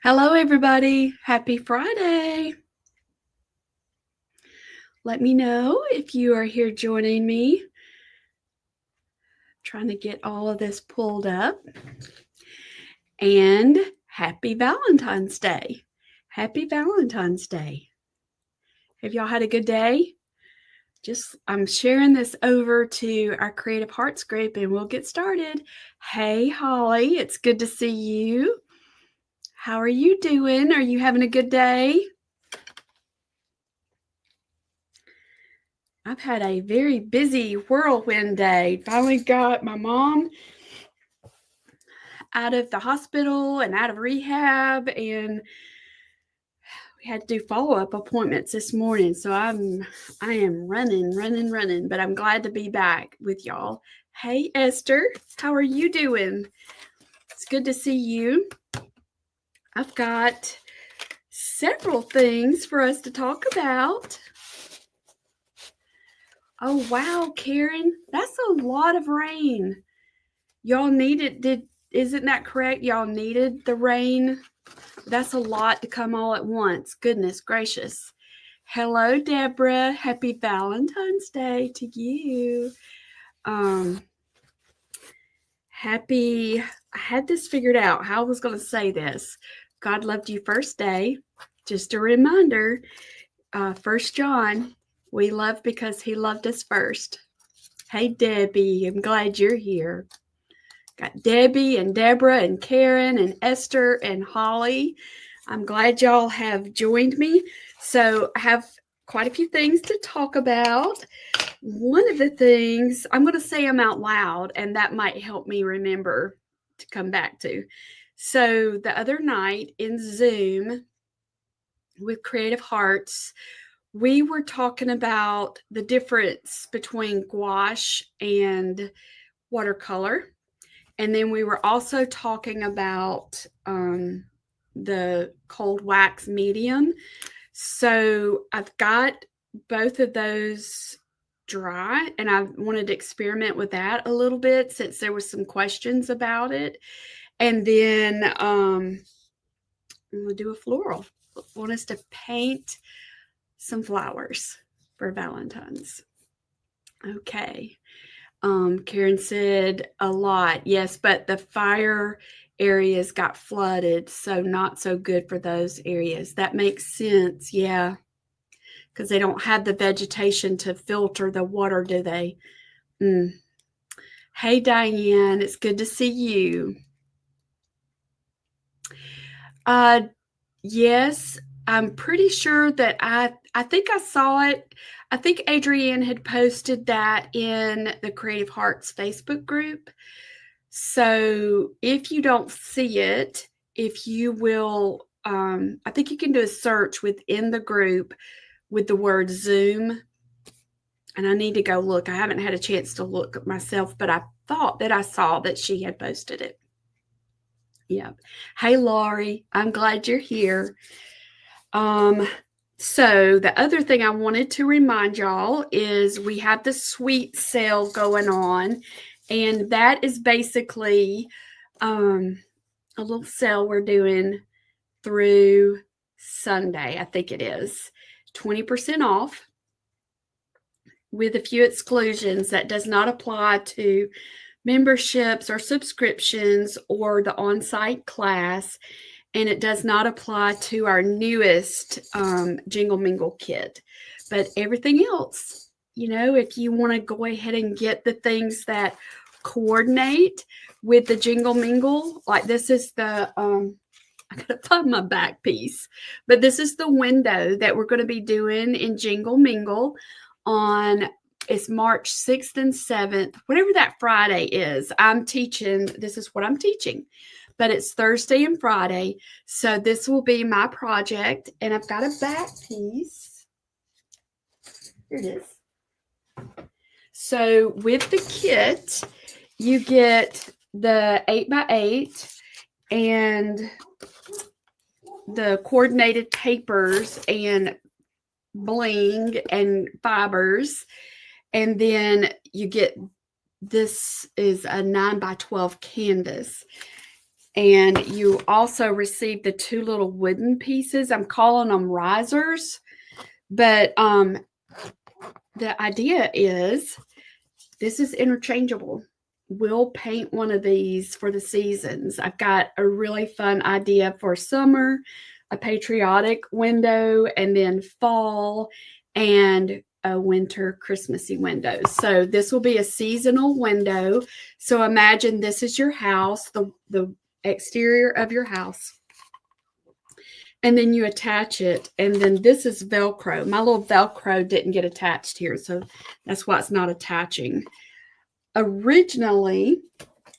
Hello, everybody. Happy Friday. Let me know if you are here joining me. Trying to get all of this pulled up. And happy Valentine's Day. Happy Valentine's Day. Have y'all had a good day? I'm sharing this over to our Creative Hearts group and we'll get started. Hey, Holly, it's good to see you. How are you doing? Are you having a good day? I've had a very busy whirlwind day. Finally got my mom out of the hospital and out of rehab, and we had to do follow-up appointments this morning. So I am running, but I'm glad to be back with y'all. Hey, Esther, how are you doing? It's good to see you. I've got several things for us to talk about. Oh, wow, Karen, that's a lot of rain. Y'all needed, isn't that correct? Y'all needed the rain. That's a lot to come all at once. Goodness gracious. Hello, Deborah. Happy Valentine's Day to you. I had this figured out how I was going to say this. God loved you first day. Just a reminder, 1 John, we love because he loved us first. Hey, Debbie, I'm glad you're here. Got Debbie and Deborah and Karen and Esther and Holly. I'm glad y'all have joined me. So I have quite a few things to talk about. One of the things, I'm going to say them out loud, and that might help me remember to come back to. So the other night in Zoom with Creative Hearts, we were talking about the difference between gouache and watercolor. And then we were also talking about the cold wax medium. So I've got both of those dry, and I wanted to experiment with that a little bit since there was some questions about it. And then we'll do a floral. I want us to paint some flowers for Valentine's. Okay. Karen said a lot. Yes, but the fire areas got flooded, so not so good for those areas. That makes sense. Yeah. Because they don't have the vegetation to filter the water, do they? Hey, Diane, it's good to see you. Yes, I'm pretty sure that I think I saw it. I think Adrienne had posted that in the Creative Hearts Facebook group. So if you don't see it, if you will, I think you can do a search within the group with the word Zoom. And I need to go look. I haven't had a chance to look myself, but I thought that I saw that she had posted it. Yeah. Hey, Laurie, I'm glad you're here. So the other thing I wanted to remind y'all is we have the sweet sale going on, and that is basically a little sale we're doing through Sunday. I think it is 20% off with a few exclusions. That does not apply to memberships or subscriptions or the on-site class. And it does not apply to our newest Jingle Mingle kit. But everything else, if you want to go ahead and get the things that coordinate with the Jingle Mingle, like this is the, I got to find my back piece, but this is the window that we're going to be doing in Jingle Mingle on, it's March 6th and 7th, whatever that Friday is. I'm teaching, this is what I'm teaching. But it's Thursday and Friday. So this will be my project. And I've got a back piece. Here it is. So with the kit, you get the 8x8 and the coordinated papers and bling and fibers. And then you get, this is a 9x12 canvas. And you also receive the 2 little wooden pieces. I'm calling them risers, but the idea is this is interchangeable. We'll paint one of these for the seasons. I've got a really fun idea for summer, a patriotic window, and then fall, and a winter Christmassy window. So this will be a seasonal window. So imagine this is your house, the exterior of your house. And then you attach it, and then this is Velcro. My little Velcro didn't get attached here, so that's why it's not attaching. Originally,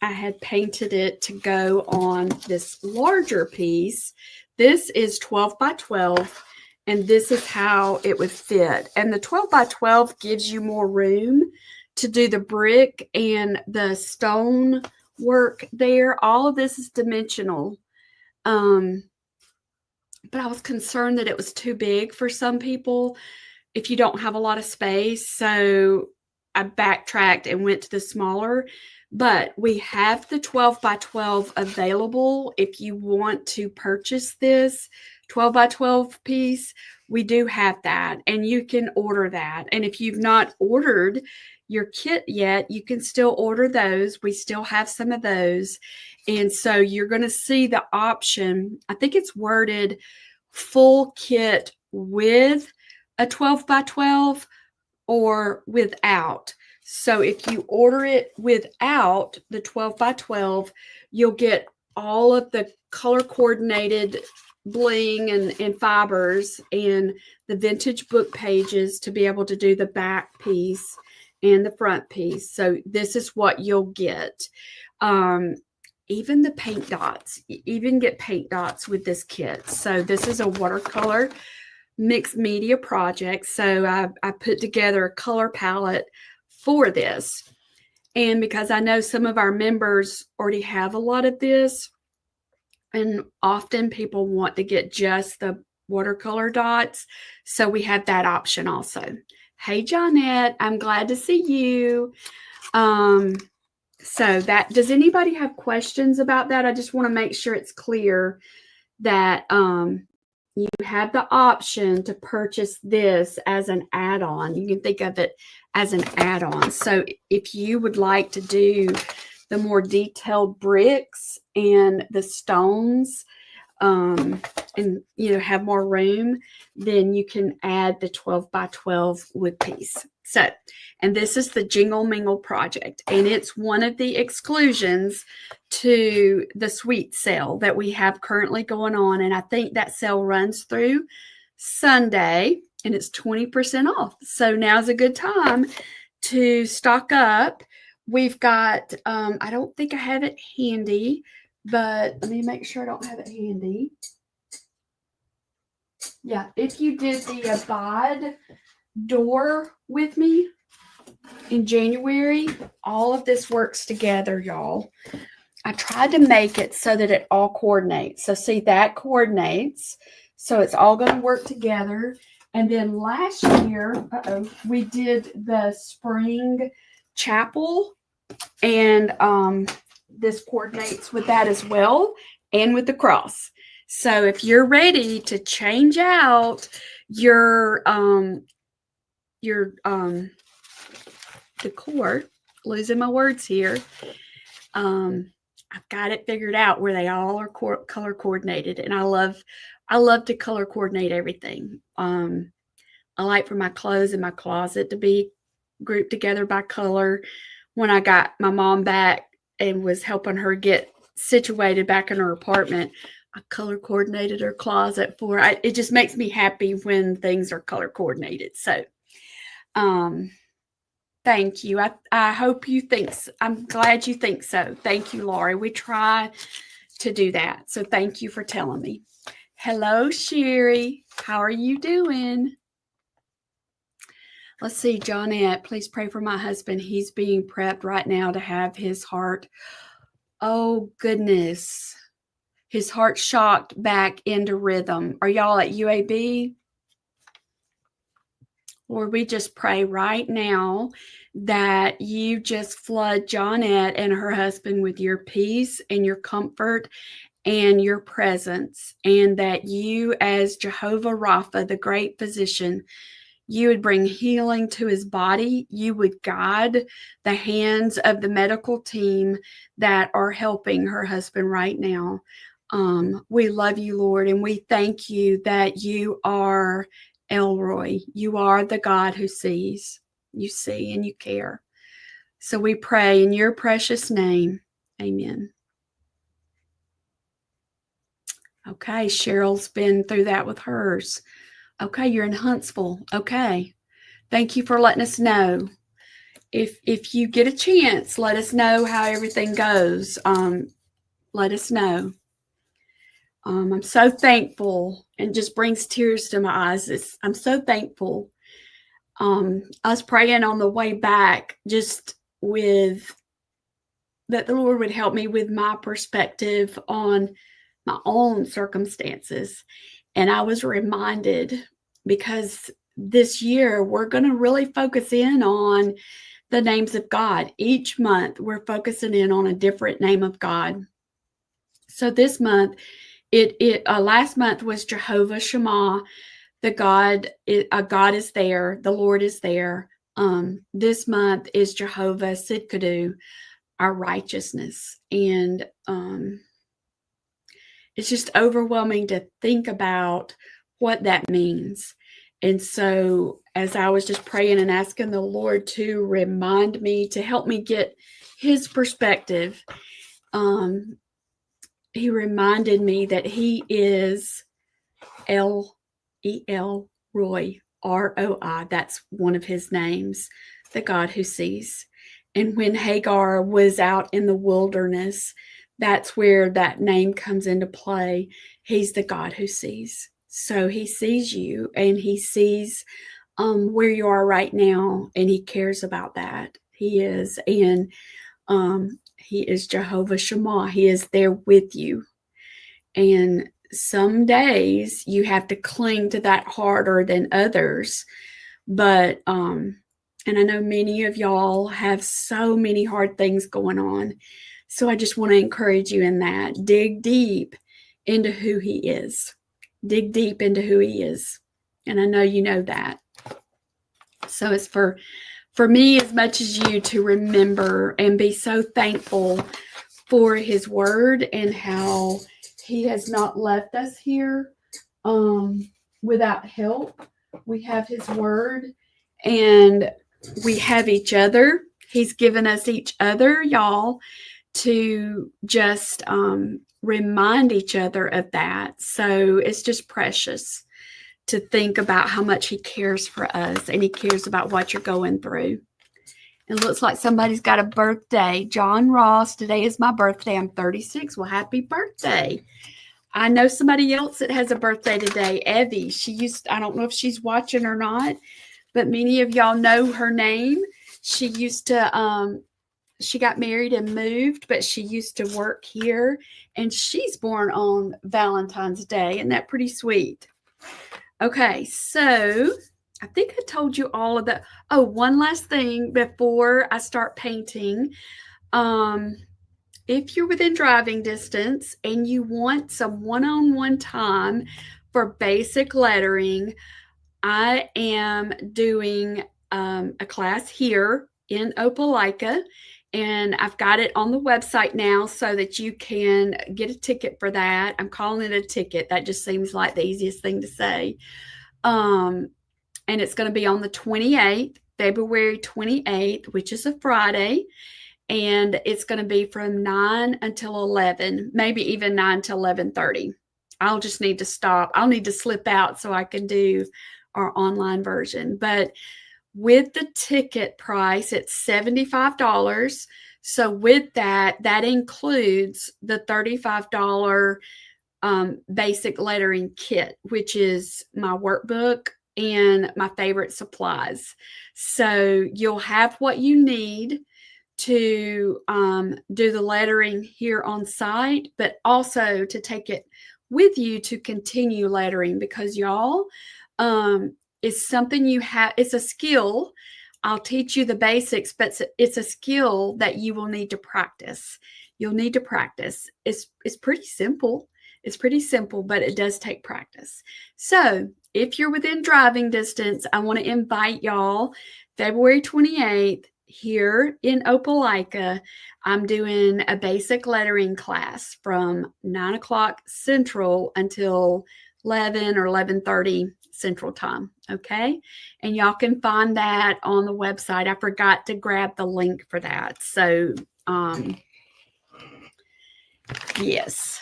I had painted it to go on this larger piece. This is 12 by 12, and this is how it would fit. And the 12 by 12 gives you more room to do the brick and the stone work there. All of this is dimensional. But I was concerned that it was too big for some people if you don't have a lot of space. So I backtracked and went to the smaller. But we have the 12 by 12 available if you want to purchase this 12 by 12 piece. We do have that, and you can order that. And if you've not ordered your kit yet, you can still order those. We still have some of those. And so you're going to see the option. I think it's worded full kit with a 12 by 12 or without. So if you order it without the 12 by 12, you'll get all of the color coordinated bling and fibers and the vintage book pages to be able to do the back piece and the front piece. So this is what you'll get. Even the paint dots, you even get paint dots with this kit. So this is a watercolor mixed media project. So I put together a color palette for this. And because I know some of our members already have a lot of this, and often people want to get just the watercolor dots. So we have that option also. Hey, Johnette, I'm glad to see you. So that, does anybody have questions about that? I just want to make sure it's clear that you have the option to purchase this as an add-on. You can think of it as an add-on. So if you would like to do the more detailed bricks and the stones, and have more room, then you can add the 12 by 12 wood piece. So, and this is the Jingle Mingle project, and it's one of the exclusions to the suite sale that we have currently going on. And I think that sale runs through Sunday, and it's 20% off. So now's a good time to stock up. We've got, I don't think I have it handy, but let me make sure I don't have it handy. Yeah, if you did the Abide door with me in January, all of this works together, y'all. I tried to make it so that it all coordinates. So see, that coordinates. So it's all going to work together. And then last year, we did the spring chapel, and this coordinates with that as well, and with the cross. So if you're ready to change out your decor, losing my words here, I've got it figured out where they all are color coordinated, and I love to color coordinate everything. I like for my clothes in my closet to be grouped together by color. When I got my mom back and was helping her get situated back in her apartment, I color coordinated her closet for her. It just makes me happy when things are color coordinated. So, thank you. I hope you think so. I'm glad you think so. Thank you, Laurie. We try to do that. So thank you for telling me. Hello, Sherry. How are you doing? Let's see, Johnette, please pray for my husband. He's being prepped right now to have his heart. Oh, goodness. His heart shocked back into rhythm. Are y'all at UAB? Lord, we just pray right now that you just flood Johnette and her husband with your peace and your comfort and your presence, and that you, as Jehovah Rapha, the great physician, you would bring healing to his body. You would guide the hands of the medical team that are helping her husband right now. We love you, Lord, and we thank you that you are Elroy. You are the God who sees. You see and you care. So we pray in your precious name. Amen. Okay, Cheryl's been through that with hers. Okay, you're in Huntsville. Okay. Thank you for letting us know. If you get a chance, let us know how everything goes. Let us know. I'm so thankful, and just brings tears to my eyes. I'm so thankful. I was praying on the way back, just with that the Lord would help me with my perspective on my own circumstances. And I was reminded, because this year we're going to really focus in on the names of God. Each month we're focusing in on a different name of God. So this month, last month was Jehovah Shammah, the God. God is there. The Lord is there. This month is Jehovah Sidkenu, our righteousness, and it's just overwhelming to think about what that means. And so as I was just praying and asking the Lord to remind me, to help me get his perspective, he reminded me that he is El Roy, R-O-I. That's one of his names, the God who sees. And when Hagar was out in the wilderness, that's where that name comes into play. He's the God who sees. So he sees you, and he sees where you are right now, and he cares about that. He is. And he is Jehovah Shammah. He is there with you. And some days you have to cling to that harder than others. But, and I know many of y'all have so many hard things going on. So I just want to encourage you in that. Dig deep into who he is. Dig deep into who he is. And I know you know that. So it's for me as much as you to remember and be so thankful for his word, and how he has not left us here without help. We have his word, and we have each other. He's given us each other, y'all, to just remind each other of that. So it's just precious to think about how much he cares for us, and he cares about what you're going through. It looks like somebody's got a birthday. John Ross, today is my birthday. I'm 36. Well, happy birthday. I know somebody else that has a birthday today, Evie. I don't know if she's watching or not, but many of y'all know her name. She used to, she got married and moved, but she used to work here, and she's born on Valentine's Day. Isn't that pretty sweet? Okay, so I think I told you all of that. Oh, one last thing before I start painting. If you're within driving distance and you want some one-on-one time for basic lettering, I am doing a class here in Opelika, and I've got it on the website now so that you can get a ticket for that. I'm calling it a ticket. That just seems like the easiest thing to say. And it's going to be on the 28th, February 28th, which is a Friday. And it's going to be from 9 until 11, maybe even 9 to 11:30. I'll just need to stop. I'll need to slip out so I can do our online version. But with the ticket price, it's $75. So with that, that includes the $35 basic lettering kit, which is my workbook and my favorite supplies. So you'll have what you need to do the lettering here on site, but also to take it with you to continue lettering, because y'all, is something you have. It's a skill. I'll teach you the basics, but it's a skill that you will need to practice. You'll need to practice. It's pretty simple. It's pretty simple, but it does take practice. So if you're within driving distance, I want to invite y'all February 28th here in Opelika. I'm doing a basic lettering class from 9 o'clock Central until 11 or 11:30 Central Time. Okay. And y'all can find that on the website. I forgot to grab the link for that. So, yes.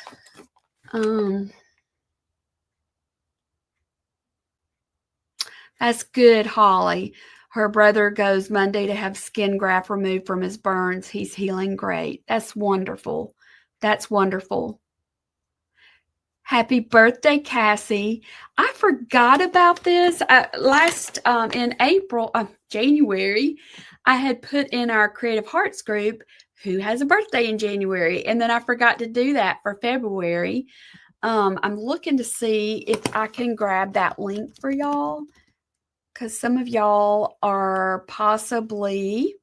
That's good, Holly. Her brother goes Monday to have skin graft removed from his burns. He's healing great. That's wonderful. That's wonderful. Happy birthday, Cassie. I forgot about this. Last in January, I had put in our Creative Hearts group who has a birthday in January. And then I forgot to do that for February. I'm looking to see if I can grab that link for y'all, because some of y'all are possibly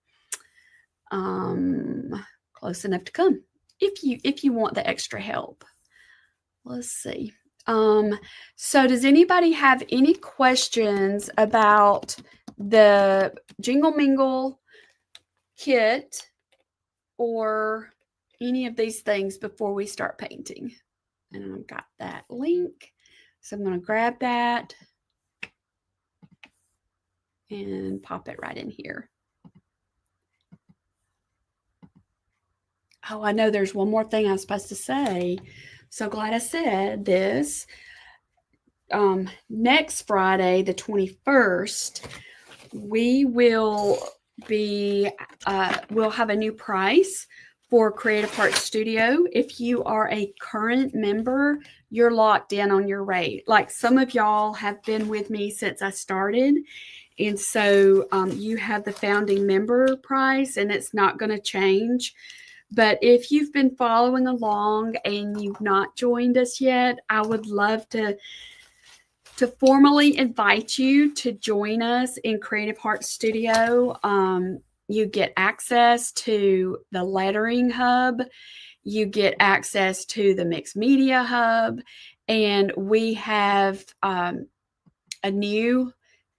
close enough to come if you want the extra help. Let's see. So does anybody have any questions about the Jingle Mingle kit or any of these things before we start painting? And I've got that link. So I'm going to grab that and pop it right in here. Oh, I know there's one more thing I was supposed to say. So glad I said this. Next Friday, the 21st, we will we'll have a new price for Creative Hearts Studio. If you are a current member, you're locked in on your rate. Like some of y'all have been with me since I started. And so you have the founding member price and it's not going to change. But if you've been following along and you've not joined us yet, I would love to formally invite you to join us in Creative Hearts Studio. You get access to the Lettering Hub. You get access to the Mixed Media Hub. And we have a new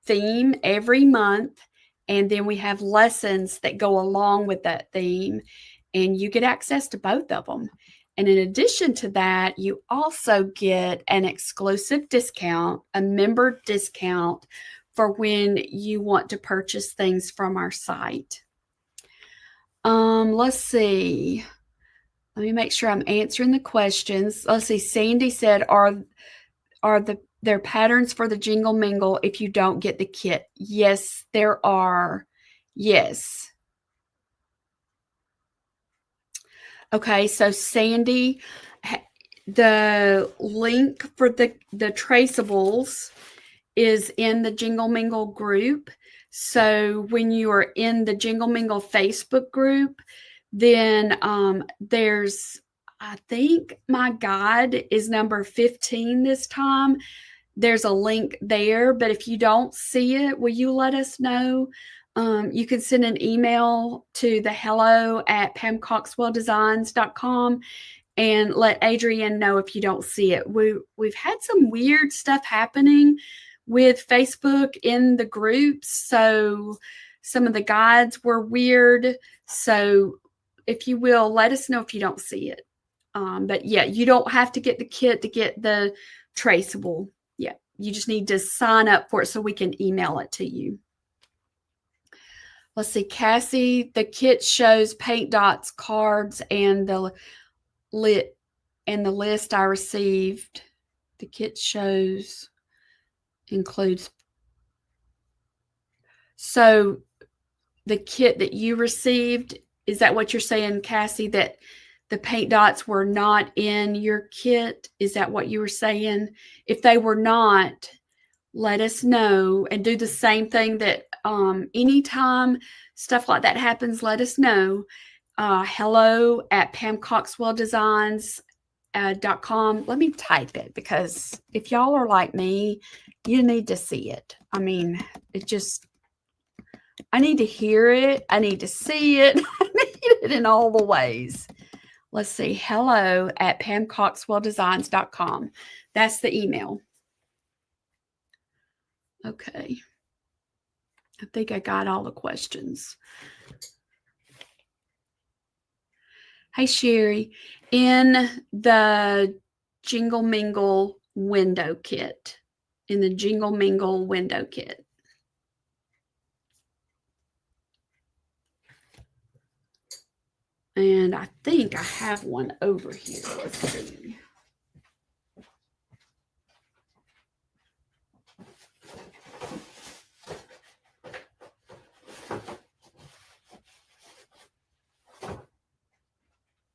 theme every month. And then we have lessons that go along with that theme. And you get access to both of them. And in addition to that, you also get an exclusive discount, a member discount for when you want to purchase things from our site. Let's see. Let me make sure I'm answering the questions. Let's see. Sandy said, are there patterns for the Jingle Mingle if you don't get the kit? Yes, there are. Yes. Okay, so Sandy, the link for the traceables is in the Jingle Mingle group. So when you are in the Jingle Mingle Facebook group, then there's, I think my guide is number 15 this time. There's a link there, but if you don't see it, will you let us know? You can send an email to the hello@pamcoxwelldesigns.com and let Adrienne know if you don't see it. We've had some weird stuff happening with Facebook in the groups. So some of the guides were weird. So if you will, let us know if you don't see it. But yeah, you don't have to get the kit to get the traceable. Yeah, you just need to sign up for it so we can email it to you. Let's see, Cassie, the kit shows paint dots, cards, and the list I received. The kit includes. So the kit that you received, is that what you're saying, Cassie, that the paint dots were not in your kit? Is that what you were saying? If they were not, let us know, and do the same thing that anytime stuff like that happens, let us know. hello@pamcoxwelldesigns.com. Let me type it, because if y'all are like me, You need to see it. I mean, it just, I need to hear it. I need to see it. I need it in all the ways. Let's see. hello@pamcoxwelldesigns.com. That's the email. Okay. I think I got all the questions. Hey, Sherry. In the Jingle Mingle window kit. In the Jingle Mingle window kit. And I think I have one over here. Let's see.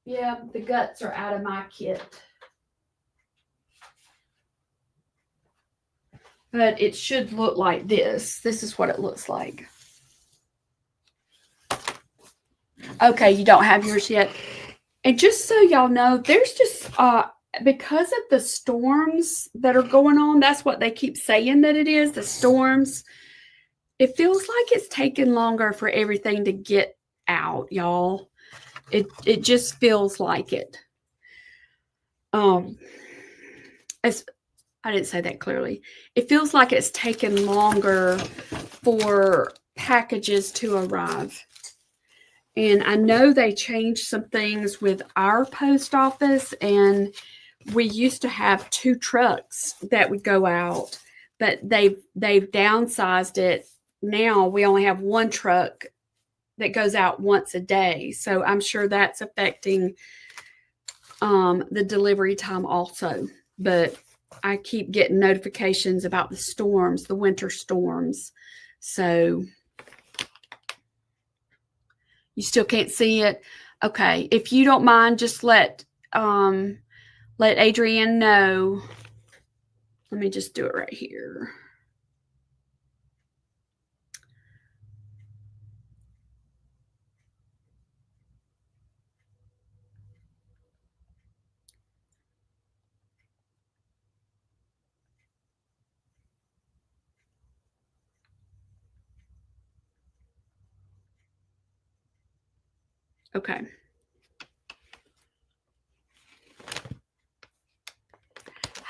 Yeah, the guts are out of my kit. But it should look like this. This is what it looks like. Okay, you don't have yours yet. And just so y'all know, there's just, because of the storms that are going on, that's what they keep saying that it is, the storms. It feels like it's taking longer for everything to get out, y'all. It just feels like it. I didn't say that clearly. It feels like it's taken longer for packages to arrive. And I know they changed some things with our post office, and we used to have 2 trucks that would go out, but they've downsized it. Now we only have 1 truck that goes out once a day. So I'm sure that's affecting the delivery time also. But I keep getting notifications about the storms, the winter storms. So you still can't see it? Okay. If you don't mind, just let Adrienne know. Let me just do it right here. Okay.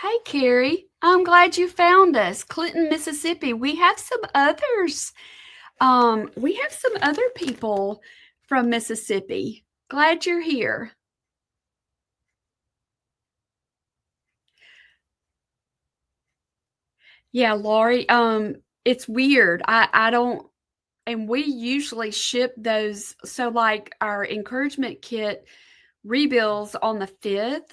Hey, Carrie. I'm glad you found us. Clinton, Mississippi. We have some others. We have some other people from Mississippi. Glad you're here. Yeah, Laurie. It's weird. I don't, and we usually ship those. So like our encouragement kit rebills on the 5th.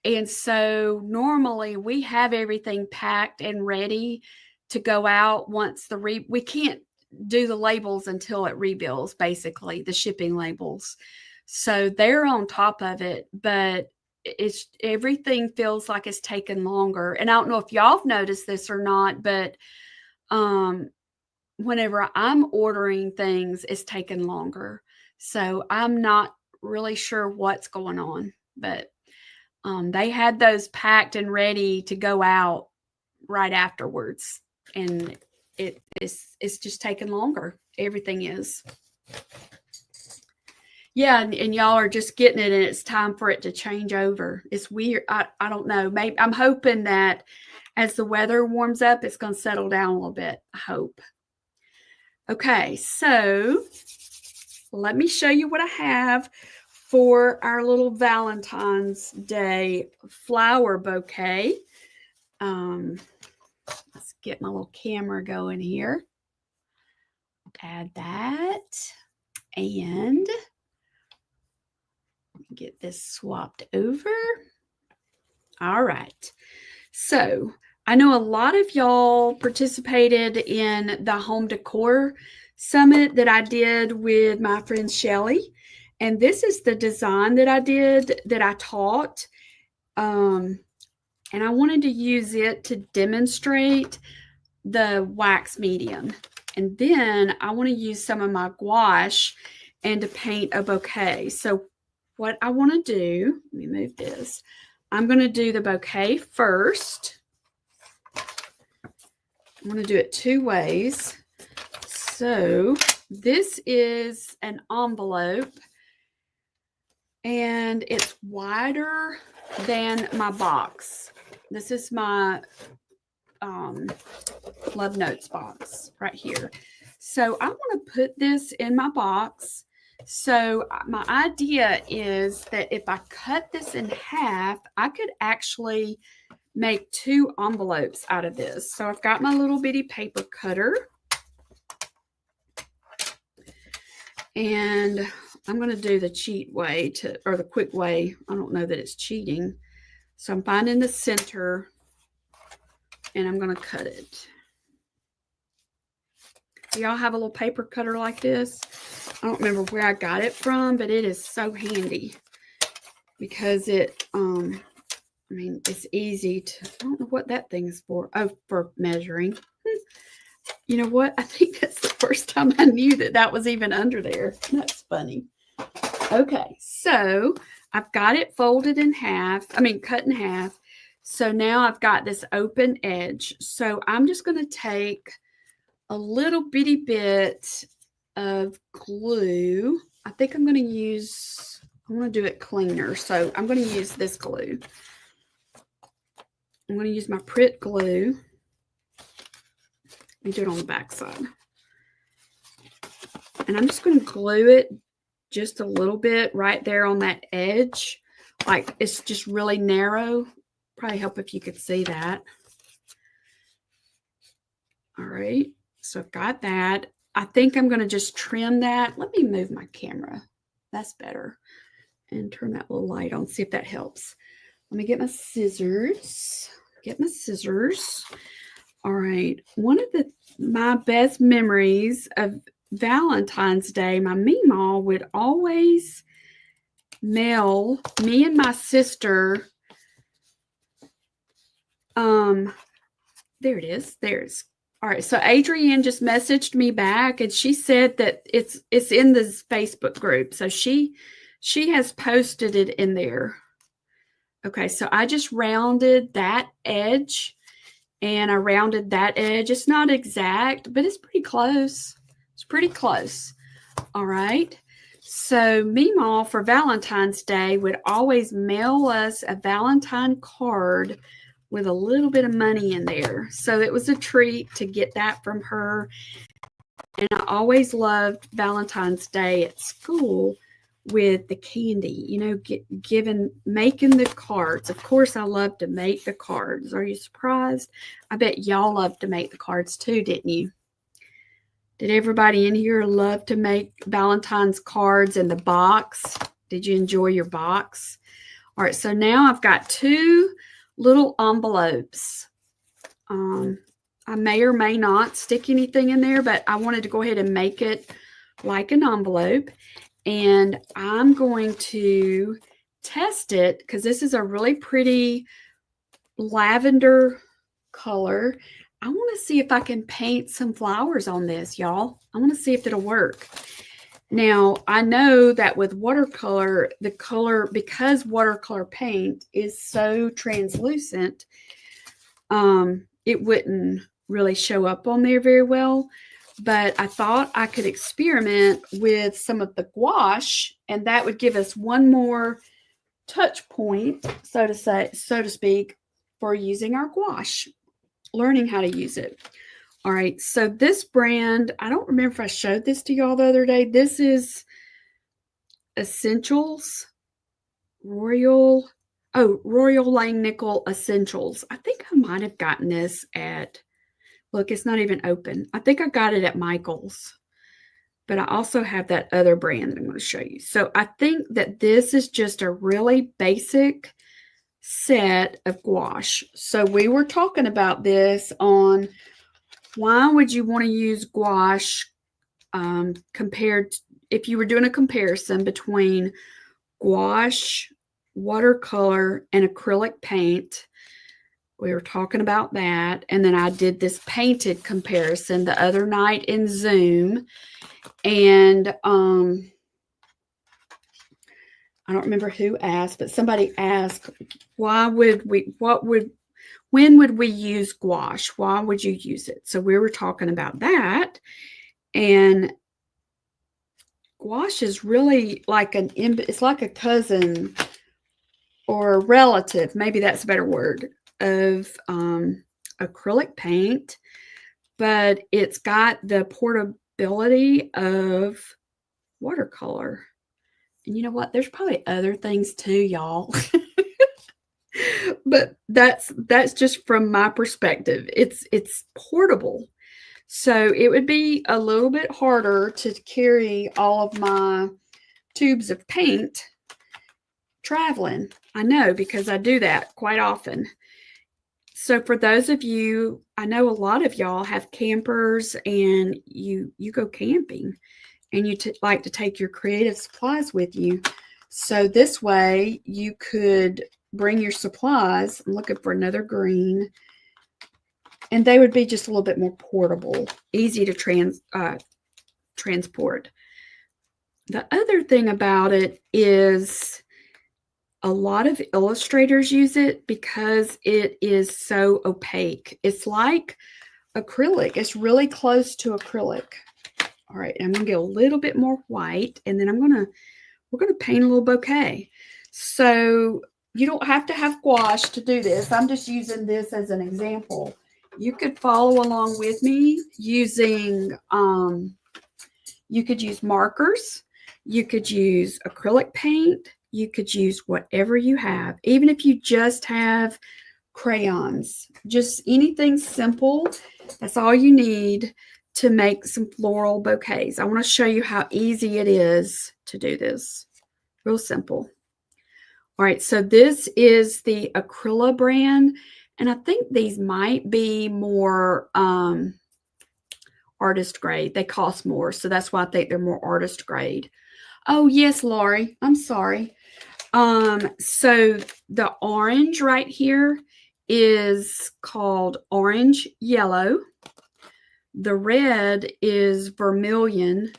And so normally we have everything packed and ready to go out once we can't do the labels until it rebills, basically the shipping labels. So they're on top of it, but it's everything feels like it's taken longer. And I don't know if y'all have noticed this or not, but whenever I'm ordering things, it's taken longer. So I'm not really sure what's going on, but they had those packed and ready to go out right afterwards, and it's just taking longer. Everything is. Yeah, and y'all are just getting it, and it's time for it to change over. It's weird. I don't know. Maybe I'm hoping that as the weather warms up, it's going to settle down a little bit. I hope. Okay, so let me show you what I have for our little Valentine's Day flower bouquet. Let's get my little camera going here. Add that. And get this swapped over. All right. So I know a lot of y'all participated in the home decor summit that I did with my friend Shelly. And this is the design that I did, that I taught. And I wanted to use it to demonstrate the wax medium. And then I want to use some of my gouache and to paint a bouquet. So what I want to do, let me move this. I'm going to do the bouquet first. I'm going to do it 2 ways. So this is an envelope, and it's wider than my box. This is my Love Notes box right here. So I want to put this in my box. So my idea is that if I cut this in half, I could actually make 2 envelopes out of this. So I've got my little bitty paper cutter. And I'm going to do the cheat way or the quick way. I don't know that it's cheating. So I'm finding the center and I'm going to cut it. Do y'all have a little paper cutter like this? I don't remember where I got it from, but it is so handy because it, I mean, it's easy to, I don't know what that thing is for. Oh, for measuring. You know what? I think that's the first time I knew that that was even under there. That's funny. Okay, so I've got it folded in half. I mean, cut in half. So now I've got this open edge. So I'm just going to take a little bitty bit of glue. I think I'm going to use, I want to do it cleaner. So I'm going to use this glue. I'm going to use my Pritt glue. Let me do it on the back side. And I'm just going to glue it just a little bit right there on that edge. Like it's just really narrow. Probably help if you could see that. All right. So I've got that. I think I'm going to just trim that. Let me move my camera. That's better. And turn that little light on. See if that helps. Let me get my scissors. All right. One of my best memories of Valentine's Day, my Meemaw would always mail me and my sister. There it is. There's. All right. So Adrienne just messaged me back, and she said that it's in this Facebook group. So she has posted it in there. Okay. So I just rounded that edge. And I rounded that edge. It's not exact, but it's pretty close. It's pretty close. All right. So Meemaw for Valentine's Day would always mail us a Valentine card with a little bit of money in there. So it was a treat to get that from her. And I always loved Valentine's Day at school with the candy, you know, making the cards. Of course, I love to make the cards. Are you surprised? I bet y'all love to make the cards too, didn't you? Did everybody in here love to make Valentine's cards in the box? Did you enjoy your box? All right, so now I've got 2 little envelopes. I may or may not stick anything in there, but I wanted to go ahead and make it like an envelope. And I'm going to test it because this is a really pretty lavender color. I want to see if I can paint some flowers on this, y'all. I want to see if it'll work. Now, I know that with watercolor, the color, because watercolor paint is so translucent, it wouldn't really show up on there very well. But I thought I could experiment with some of the gouache, and that would give us one more touch point, so to speak, for using our gouache, learning how to use it. All right, so this brand, I don't remember if I showed this to y'all the other day. This is Essentials, Royal Langnickel Essentials. I think I might have gotten this at, look, it's not even open. I think I got it at Michael's, but I also have that other brand that I'm going to show you. So I think that this is just a really basic set of gouache. So we were talking about this on why would you want to use gouache compared, if you were doing a comparison between gouache, watercolor, and acrylic paint. We were talking about that. And then I did this painted comparison the other night in Zoom. And I don't remember who asked, but somebody asked, what would When would we use gouache? Why would you use it? So we were talking about that. And gouache is really like it's like a cousin or a relative, maybe that's a better word, of acrylic paint, but it's got the portability of watercolor. And you know what? There's probably other things too, y'all. But that's just from my perspective. It's portable. So it would be a little bit harder to carry all of my tubes of paint traveling. I know, because I do that quite often. So for those of you, I know a lot of y'all have campers and you go camping and you like to take your creative supplies with you. So this way you could bring your supplies. I'm looking for another green. And they would be just a little bit more portable, easy to transport. The other thing about it is a lot of illustrators use it because it is so opaque. It's like acrylic. It's really close to acrylic. All right, I'm going to get a little bit more white, and then we're going to paint a little bouquet. So you don't have to have gouache to do this. I'm just using this as an example. You could follow along with me using, you could use markers. You could use acrylic paint. You could use whatever you have, even if you just have crayons, just anything simple. That's all you need to make some floral bouquets. I want to show you how easy it is to do this. Real simple. All right, so this is the Acryla brand, and I think these might be more artist grade. They cost more, so that's why I think they're more artist grade. Oh, yes, Laurie, I'm sorry. So the orange right here is called orange yellow. The red is vermilion,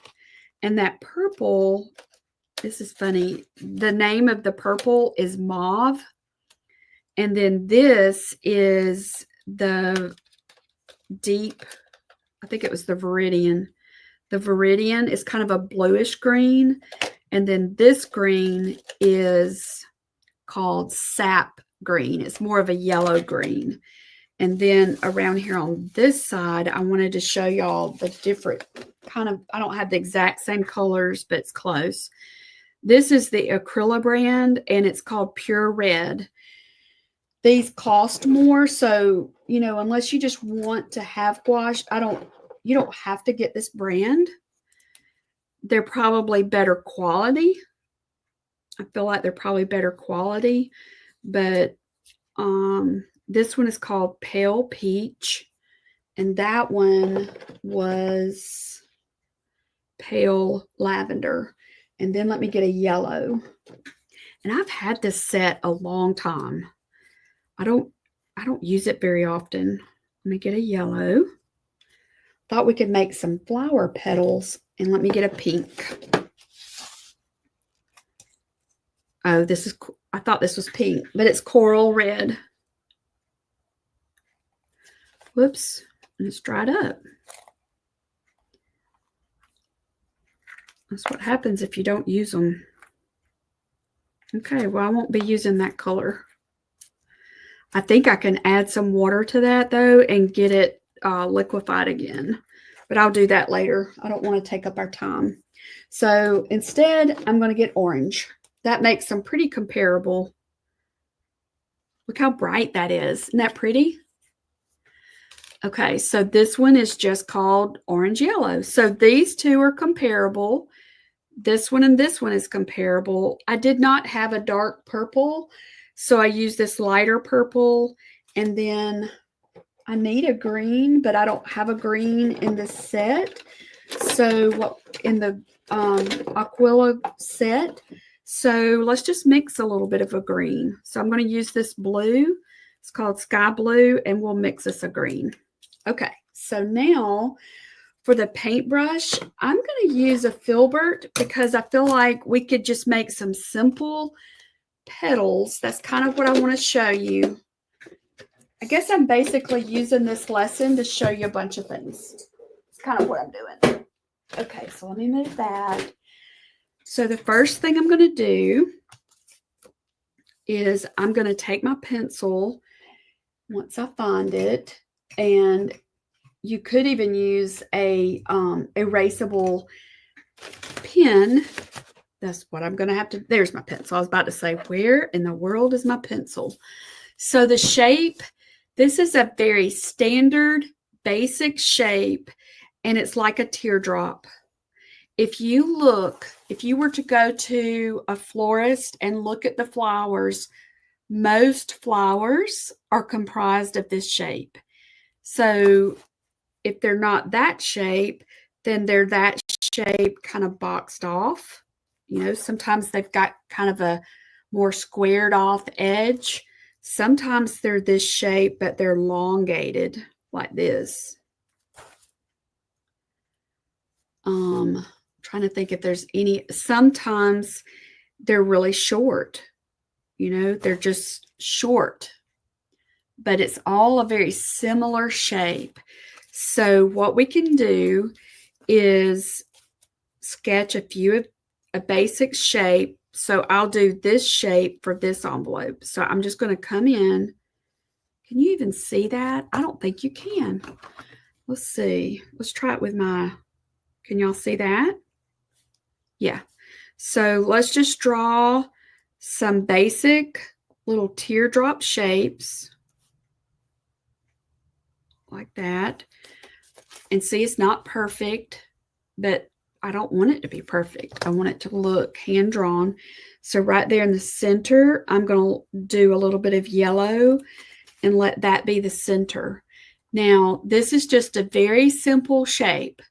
and that purple, this is funny. The name of the purple is mauve. And then this is the deep, I think it was the Viridian. The Viridian is kind of a bluish green. And then this green is called sap green. It's more of a yellow green. And then around here on this side, I wanted to show y'all the different kind of, I don't have the exact same colors, but it's close. This is the Acryla brand, and it's called Pure Red. These cost more, so, you know, unless you just want to have gouache, you don't have to get this brand. They're probably better quality. I feel like they're probably better quality, but this one is called Pale Peach, and that one was Pale Lavender. And then let me get a yellow. And I've had this set a long time. I don't use it very often. Let me get a yellow. Thought we could make some flower petals. And let me get a pink. Oh, I thought this was pink, but it's coral red. Whoops, and it's dried up. That's what happens if you don't use them. Okay, well, I won't be using that color. I think I can add some water to that, though, and get it liquefied again. But I'll do that later. I don't want to take up our time. So instead, I'm going to get orange. That makes them pretty comparable. Look how bright that is. Isn't that pretty? Okay, so this one is just called orange yellow. So these two are comparable. This one and this one is comparable. I did not have a dark purple, so I used this lighter purple. And then I need a green, but I don't have a green in this set. So what in the Aquila set. So let's just mix a little bit of a green. So I'm going to use this blue. It's called Sky Blue, and we'll mix us a green. Okay, so now for the paintbrush, I'm going to use a Filbert because I feel like we could just make some simple petals. That's kind of what I want to show you. I guess I'm basically using this lesson to show you a bunch of things. It's kind of what I'm doing. Okay, so let me move that. So the first thing I'm going to do is I'm going to take my pencil once I find it, and you could even use a erasable pen. That's what I'm going to have to. There's my pencil. I was about to say, where in the world is my pencil? So the shape, this is a very standard, basic shape, and it's like a teardrop. If you were to go to a florist and look at the flowers, most flowers are comprised of this shape. So if they're not that shape, then they're that shape kind of boxed off. You know, sometimes they've got kind of a more squared off edge. Sometimes they're this shape, but they're elongated like this. Trying to think if there's any. Sometimes they're really short. You know, they're just short. But it's all a very similar shape. So what we can do is sketch a basic shape. So I'll do this shape for this envelope. So I'm just going to come in. Can you even see that? I don't think you can. Let's see. Let's try it with can y'all see that? Yeah. So let's just draw some basic little teardrop shapes like that. And see, it's not perfect, but I don't want it to be perfect. I want it to look hand-drawn. So right there in the center, I'm going to do a little bit of yellow and let that be the center. Now, this is just a very simple shape,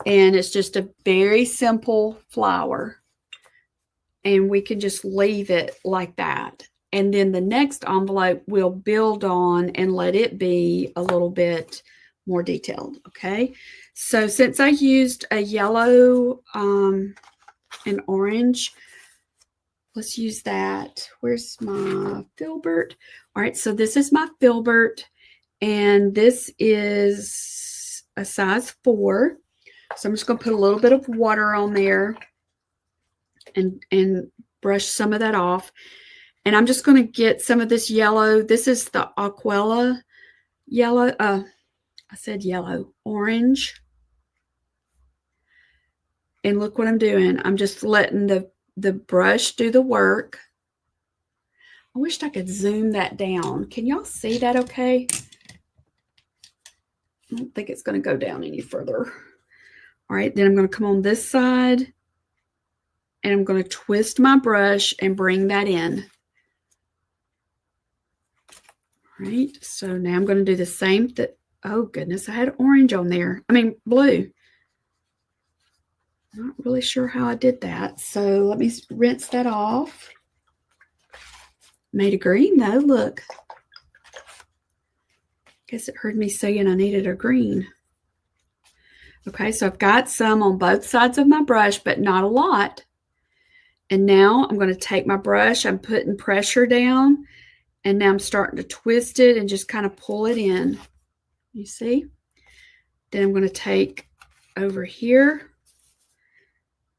and it's just a very simple flower. And we can just leave it like that. And then the next envelope we'll build on and let it be a little bit more detailed, okay? So since I used a yellow and orange, let's use that. Where's my filbert? All right, so this is my filbert, and this is a size 4. So I'm just going to put a little bit of water on there and brush some of that off. And I'm just going to get some of this yellow. This is the Aquella yellow. I said yellow, orange. And look what I'm doing. I'm just letting the brush do the work. I wished I could zoom that down. Can y'all see that okay? I don't think it's going to go down any further. All right, then I'm going to come on this side, and I'm going to twist my brush and bring that in. All right, so now I'm going to do the same thing. Oh, goodness, I had orange on there. I mean, blue. Not really sure how I did that. So let me rinse that off. Made a green, though. Look. Guess it heard me saying I needed a green. Okay, so I've got some on both sides of my brush, but not a lot. And now I'm going to take my brush. I'm putting pressure down, and now I'm starting to twist it and just kind of pull it in. You see? Then I'm going to take over here.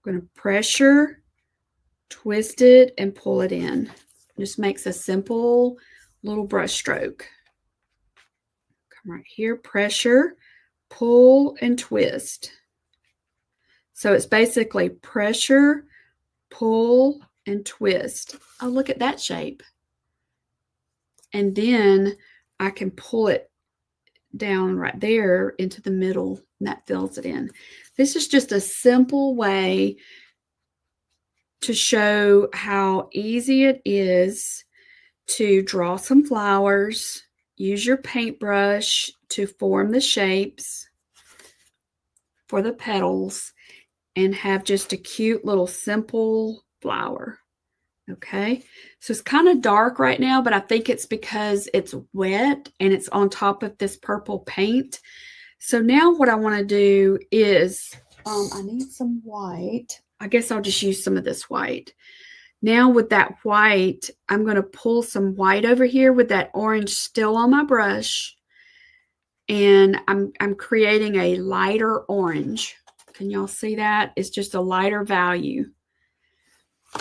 I'm going to pressure, twist it, and pull it in. It just makes a simple little brush stroke. Come right here, pressure, pull, and twist. So it's basically pressure, pull, and twist. Oh, look at that shape. And then I can pull it down right there into the middle, and that fills it in. This is just a simple way to show how easy it is to draw some flowers, use your paintbrush to form the shapes for the petals, and have just a cute little simple flower. Okay, so it's kind of dark right now, but I think it's because it's wet and it's on top of this purple paint. So now what I want to do is, I need some white. I guess I'll just use some of this white. Now with that white, I'm going to pull some white over here with that orange still on my brush. And I'm creating a lighter orange. Can y'all see that? It's just a lighter value.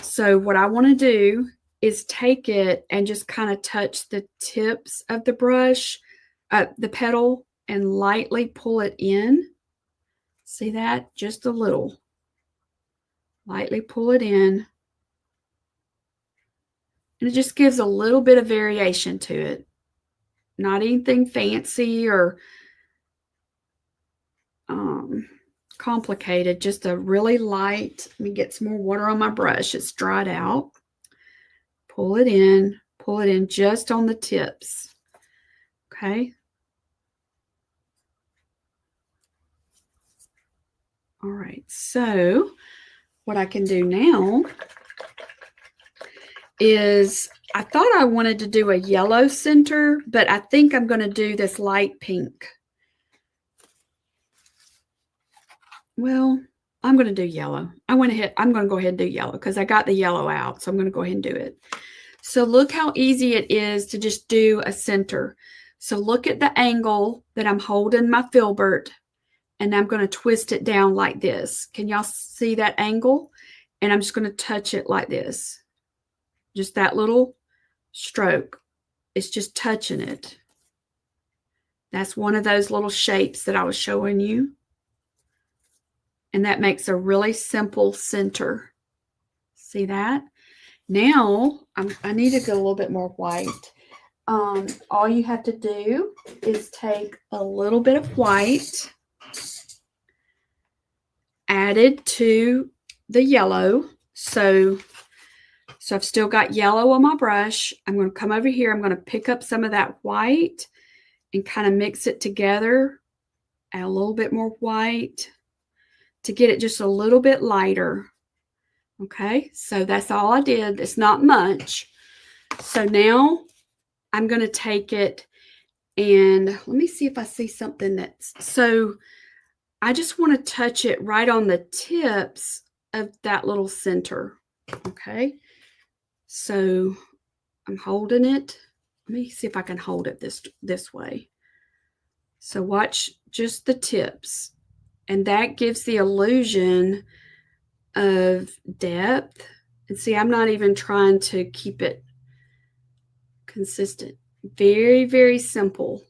So what I want to do is take it and just kind of touch the tips of the brush, the petal, and lightly pull it in. See that? Just a little. Lightly pull it in. And it just gives a little bit of variation to it. Not anything fancy or complicated, just a really light. Let me get some more water on my brush. It's dried out. Pull it in just on the tips. Okay. All right, so what I can do now is, I thought I wanted to do a yellow center, but I think I'm going to do this light pink. Well, I'm going to do yellow. I'm going to go ahead and do yellow because I got the yellow out, so I'm going to go ahead and do it. So look how easy it is to just do a center. So look at the angle that I'm holding my filbert, and I'm going to twist it down like this. Can y'all see that angle? And I'm just going to touch it like this. Just that little stroke. It's just touching it. That's one of those little shapes that I was showing you. And that makes a really simple center. See that? Now, I need to go a little bit more white. All you have to do is take a little bit of white added to the yellow. So I've still got yellow on my brush. I'm going to come over here. I'm going to pick up some of that white and kind of mix it together. Add a little bit more white to get it just a little bit lighter. Okay, so that's all I did. It's not much. So now I'm going to take it and let me see if I see something that's, so I just want to touch it right on the tips of that little center. Okay, so I'm holding it. Let me see if I can hold it this way. So watch just the tips, and that gives the illusion of depth. And see, I'm not even trying to keep it consistent. Very, very simple.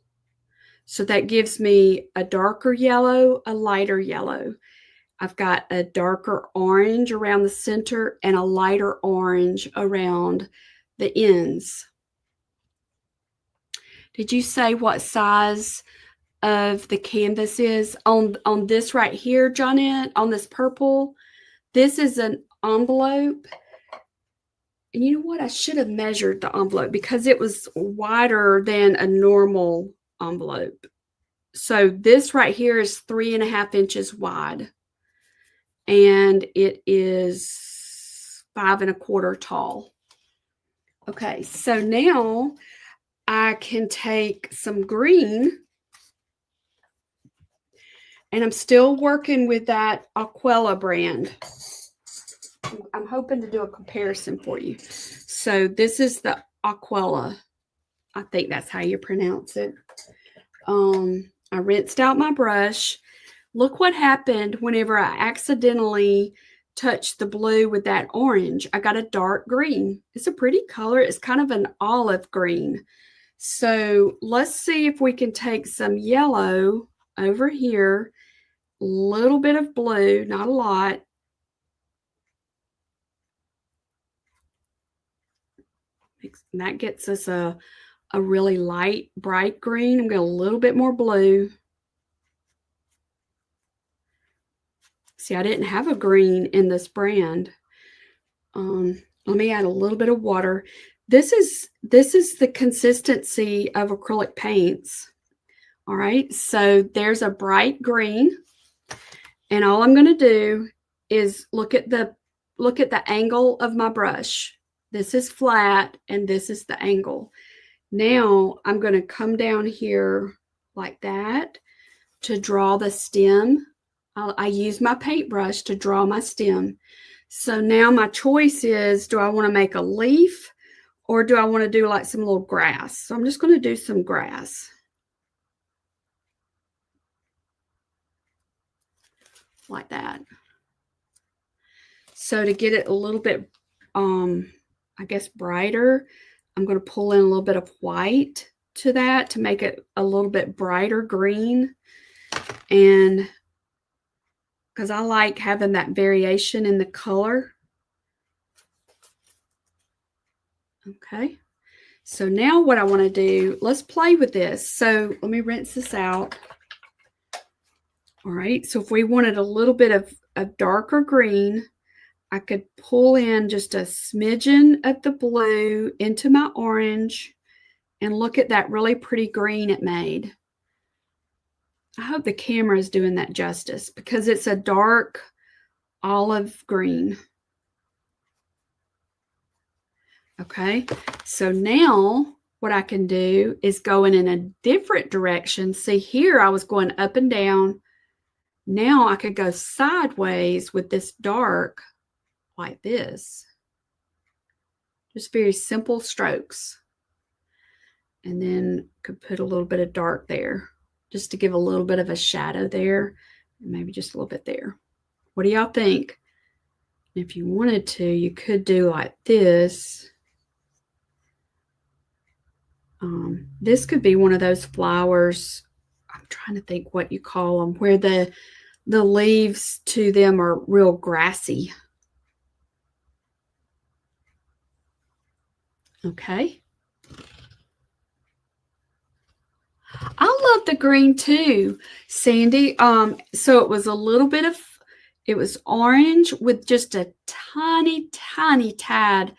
So that gives me a darker yellow, a lighter yellow. I've got a darker orange around the center and a lighter orange around the ends. Did you say what size of the canvas is on this right here, Johnette, on this purple? This is an envelope. And you know what? I should have measured the envelope because it was wider than a normal envelope. So this right here is 3.5 inches wide. And it is 5.25 tall. Okay, so now I can take some green. And I'm still working with that Aquella brand. I'm hoping to do a comparison for you. So this is the Aquella. I think that's how you pronounce it. I rinsed out my brush. Look what happened whenever I accidentally touched the blue with that orange. I got a dark green. It's a pretty color. It's kind of an olive green. So let's see if we can take some yellow over here. A little bit of blue, not a lot. And that gets us a really light, bright green. I'm going a little bit more blue. See, I didn't have a green in this brand. Let me add a little bit of water. This is the consistency of acrylic paints. All right, so there's a bright green. And all I'm going to do is look at the angle of my brush. This is flat and this is the angle. Now I'm going to come down here like that to draw the stem. I use my paintbrush to draw my stem. So now my choice is, do I want to make a leaf or do I want to do like some little grass? So I'm just going to do some grass. Like that. So to get it a little bit, I guess, brighter, I'm going to pull in a little bit of white to that to make it a little bit brighter green. And because I like having that variation in the color. Okay. So now what I want to do, let's play with this. So let me rinse this out. All right. So if we wanted a little bit of a darker green, I could pull in just a smidgen of the blue into my orange and look at that really pretty green it made. I hope the camera is doing that justice because it's a dark olive green. Okay, so now what I can do is go in a different direction. See here, I was going up and down. Now I could go sideways with this dark like this. Just very simple strokes. And then could put a little bit of dark there just to give a little bit of a shadow there. And maybe just a little bit there. What do y'all think? If you wanted to, you could do like this. This could be one of those flowers. I'm trying to think what you call them, where the leaves to them are real grassy. Okay. I love the green too, Sandy. So it was a little bit of, it was orange with just a tiny, tiny tad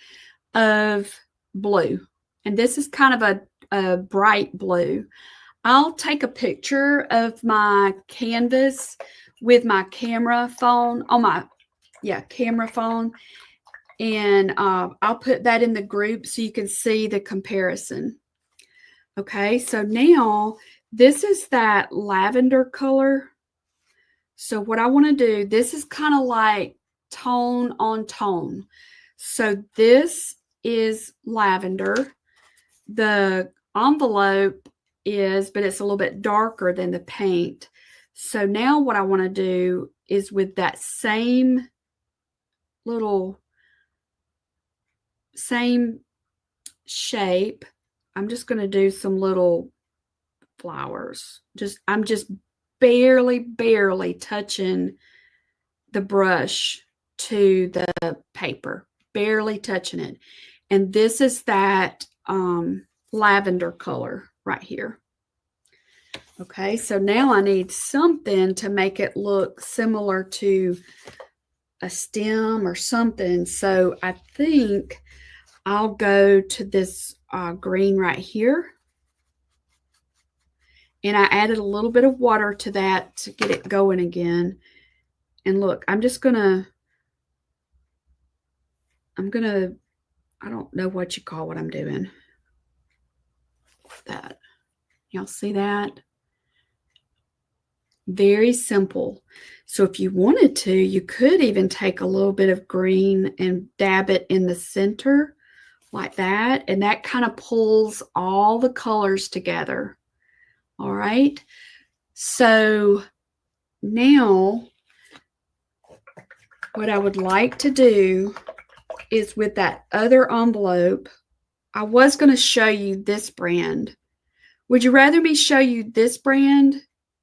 of blue. And this is kind of a bright blue. I'll take a picture of my canvas with my camera phone on my, camera phone. And I'll put that in the group so you can see the comparison. Okay, so now this is that lavender color. So what I want to do, this is kind of like tone on tone. So this is lavender. The envelope is, but it's a little bit darker than the paint. So now what I want to do is with that same shape, I'm just going to do some little flowers. I'm just barely touching the brush to the paper, barely touching it. And this is that lavender color right here. Okay, so now I need something to make it look similar to a stem or something. So I think I'll go to this green right here. And I added a little bit of water to that to get it going again. And look, I don't know what you call what I'm doing. That. Y'all see that? Very simple. So if you wanted to, you could even take a little bit of green and dab it in the center like that. And that kind of pulls all the colors together. All right. So now what I would like to do is with that other envelope, I was going to show you this brand. Would you rather me show you this brand?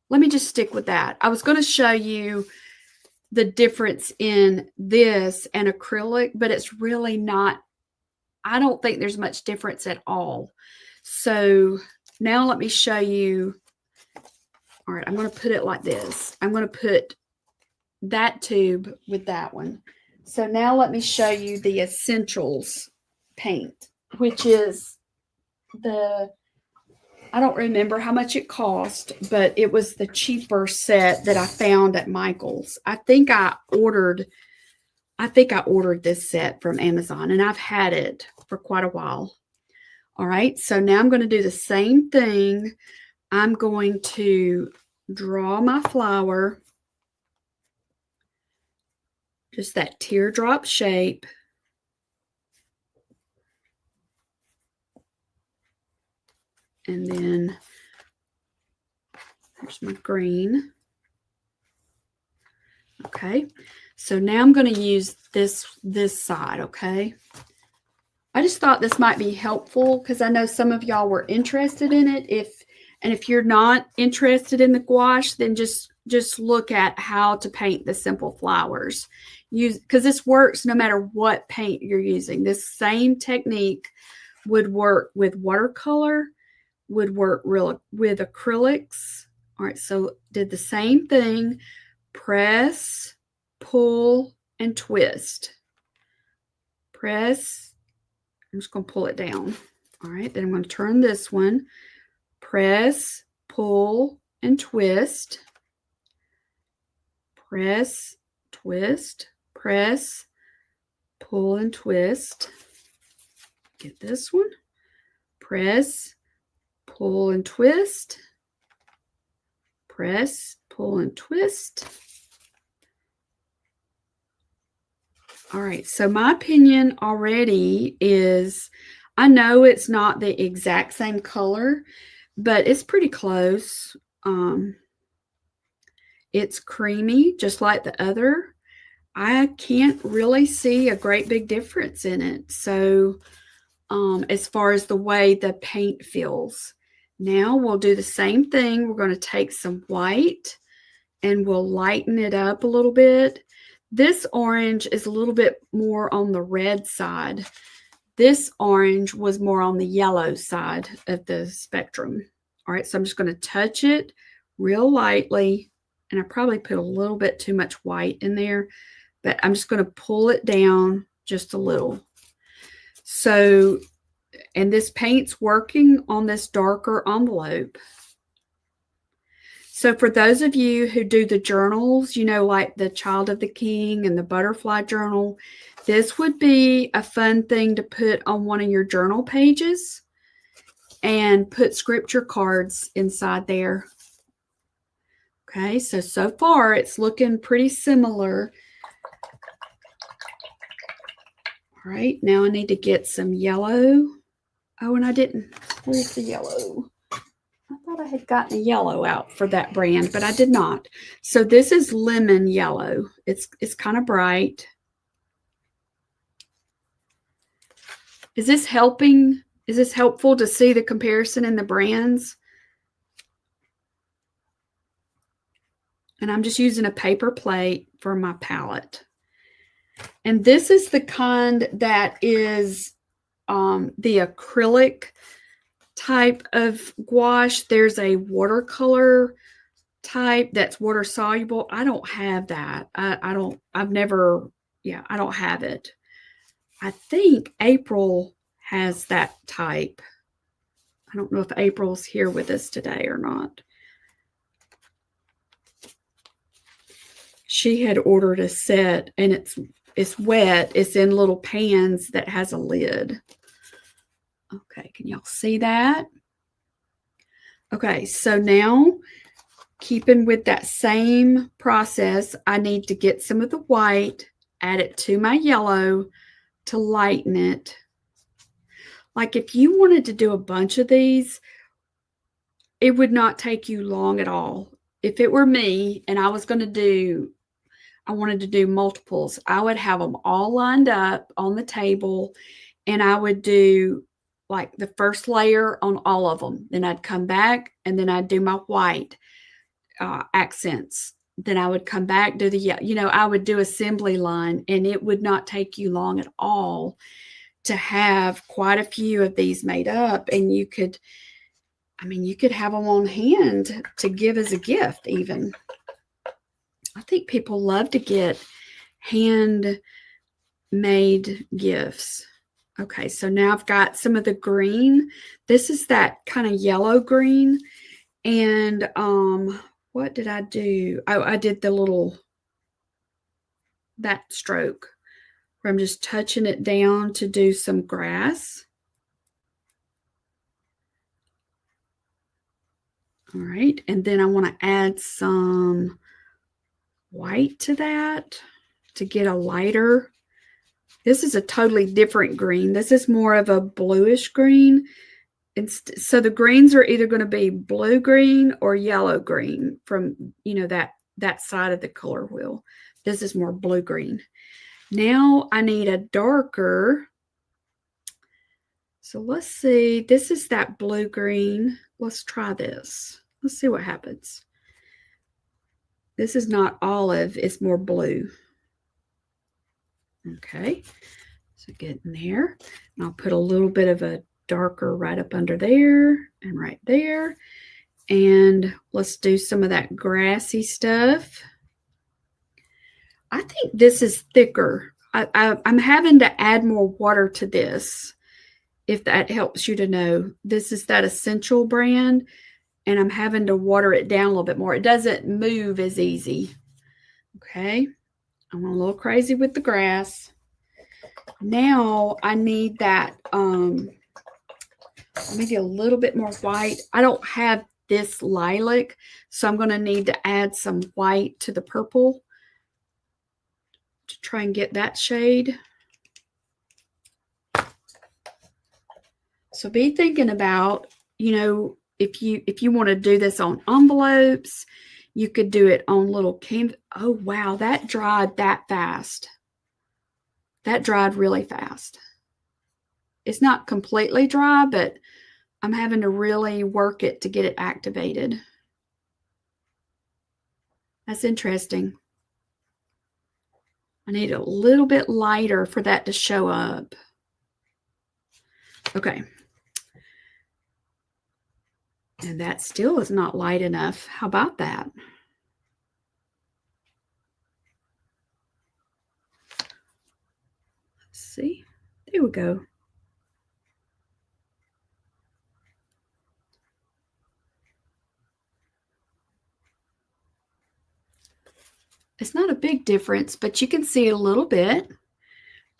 Let me just stick with that. I was going to show you the difference in this and acrylic, but it's really not, I don't think there's much difference at all. So now let me show you. All right, I'm going to put it like this. I'm going to put that tube with that one. So now let me show you the Essentials paint, which is I don't remember how much it cost, but it was the cheaper set that I found at Michael's. I think I ordered this set from Amazon, and I've had it for quite a while. All right, so now I'm going to do the same thing. I'm going to draw my flower just that teardrop shape. And then here's my green. Okay, so now I'm going to use this side, okay? I just thought this might be helpful because I know some of y'all were interested in it. If you're not interested in the gouache, then just look at how to paint the simple flowers. Because this works no matter what paint you're using. This same technique would work with watercolor, would work with acrylics. All right, so did the same thing. Press, pull, and twist. Press. I'm just going to pull it down. All right, then I'm going to turn this one. Press, pull, and twist. Press, twist, press, pull, and twist. Get this one. Press, pull, and twist. Press, pull, and twist. All right, so my opinion already is, I know it's not the exact same color, but it's pretty close. It's creamy, just like the other. I can't really see a great big difference in it. So as far as the way the paint feels. Now we'll do the same thing. We're going to take some white and we'll lighten it up a little bit. This orange is a little bit more on the red side. This orange was more on the yellow side of the spectrum. All right, so I'm just going to touch it real lightly, and I probably put a little bit too much white in there, but I'm just going to pull it down just a little. So, and this paint's working on this darker envelope. So for those of you who do the journals, you know, like the Child of the King and the Butterfly Journal, this would be a fun thing to put on one of your journal pages and put scripture cards inside there. Okay, so far it's looking pretty similar. All right, now I need to get some yellow. Oh, and I didn't. Where's the yellow? I thought I had gotten a yellow out for that brand, but I did not. So this is lemon yellow. It's kind of bright. Is this helping? Is this helpful to see the comparison in the brands? And I'm just using a paper plate for my palette. And this is the kind that is the acrylic type of gouache. There's a watercolor type that's water soluble. I don't have that. I don't have it. I think April has that type. I don't know if April's here with us today or not. She had ordered a set, and it's wet. It's in little pans that has a lid. Okay, can y'all see that? Okay, so now, keeping with that same process, I need to get some of the white, add it to my yellow to lighten it. Like if you wanted to do a bunch of these, it would not take you long at all. If it were me and I wanted to do multiples, I would have them all lined up on the table, and I would do like the first layer on all of them. Then I'd come back, and then I'd do my white accents. Then I would come back, do the yellow. I would do assembly line, and it would not take you long at all to have quite a few of these made up. And you could have them on hand to give as a gift even. I think people love to get handmade gifts. Okay, so now I've got some of the green. This is that kind of yellow green. And what did I do? Oh, I did that stroke where I'm just touching it down to do some grass. All right, and then I want to add some white to that. to get a lighter. This is a totally different green. This is more of a bluish green. So the greens are either going to be blue green or yellow green from, you know, that side of the color wheel. This is more blue green. Now I need a darker. So let's see. This is that blue green. Let's try this. Let's see what happens. This is not olive. It's more blue. Okay. So get in there. And I'll put a little bit of a darker right up under there and right there. And let's do some of that grassy stuff. I think this is thicker. I'm having to add more water to this, if that helps you to know. This is that Essential brand, and I'm having to water it down a little bit more. It doesn't move as easy. Okay. I'm a little crazy with the grass. Now I need that maybe a little bit more white. I don't have this lilac, so I'm going to need to add some white to the purple to try and get that shade. So be thinking about, you know, if you want to do this on envelopes, you could do it on little canvas. Oh, wow, that dried that fast. That dried really fast. It's not completely dry, but I'm having to really work it to get it activated. That's interesting. I need a little bit lighter for that to show up. Okay. And that still is not light enough. How about that? Let's see. There we go. It's not a big difference, but you can see a little bit.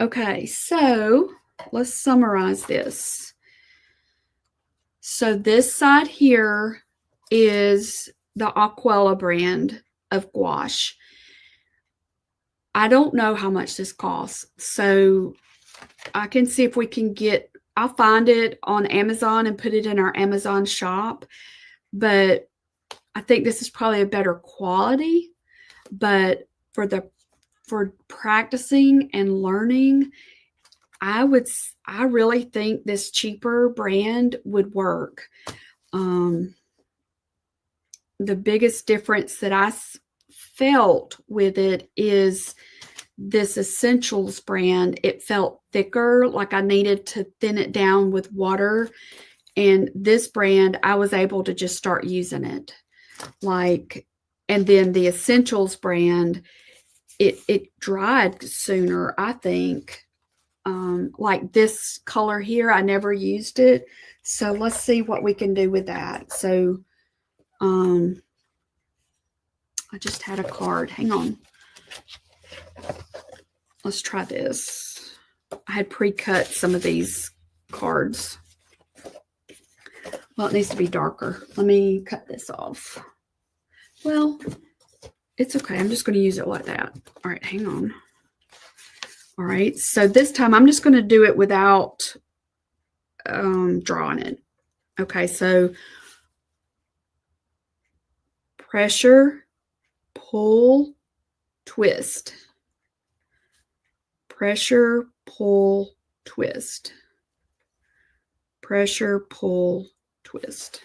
Okay, so let's summarize this. So this side here is the Aquella brand of gouache. I don't know how much this costs, so I can see if we can get, I'll find it on Amazon and put it in our Amazon shop, but I think this is probably a better quality. But for practicing and learning, I really think this cheaper brand would work. The biggest difference that I felt with it is this Essentials brand. It felt thicker, like I needed to thin it down with water. And this brand, I was able to just start using it. And then the Essentials brand, it dried sooner, I think. Like this color here, I never used it. So let's see what we can do with that. So I just had a card. Hang on. Let's try this. I had pre-cut some of these cards. Well, it needs to be darker. Let me cut this off. Well, it's okay. I'm just going to use it like that. All right, hang on. All right, so this time I'm just going to do it without drawing it. Okay, so pressure, pull, twist. Pressure, pull, twist. Pressure, pull, twist.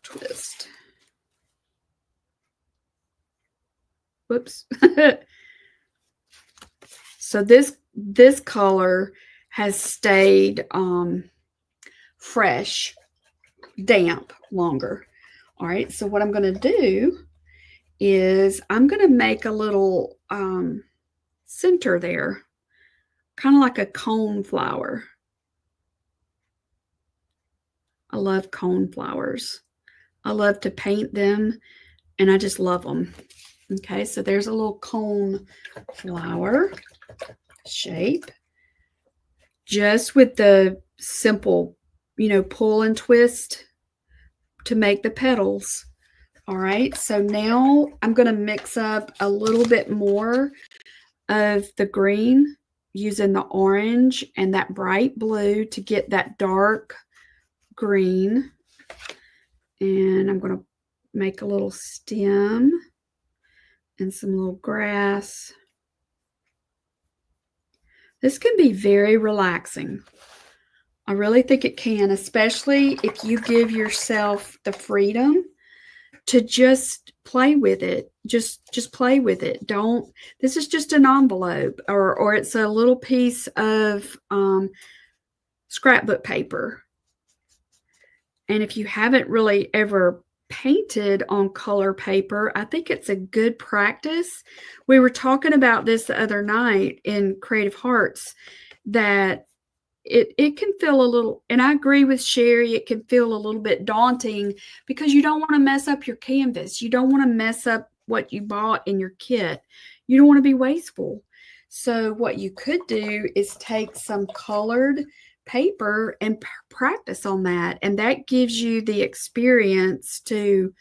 Twist. Whoops. So this color has stayed fresh, damp longer. All right, so what I'm going to do is I'm going to make a little center there, kind of like a cone flower. I love cone flowers. I love to paint them, and I just love them. Okay, so there's a little cone flower shape, just with the simple, pull and twist to make the petals. All right, so now I'm going to mix up a little bit more of the green using the orange and that bright blue to get that dark green. And I'm going to make a little stem and some little grass. This can be very relaxing. I really think it can, especially if you give yourself the freedom to just play with it. Just play with it. Don't, this is just an envelope or it's a little piece of scrapbook paper. And if you haven't really ever painted on color paper, I think it's a good practice. We were talking about this the other night in Creative Hearts, that it can feel a little, and I agree with Sherry, it can feel a little bit daunting because you don't want to mess up your canvas. You don't want to mess up what you bought in your kit. You don't want to be wasteful. So what you could do is take some colored paper and practice on that, and that gives you the experience to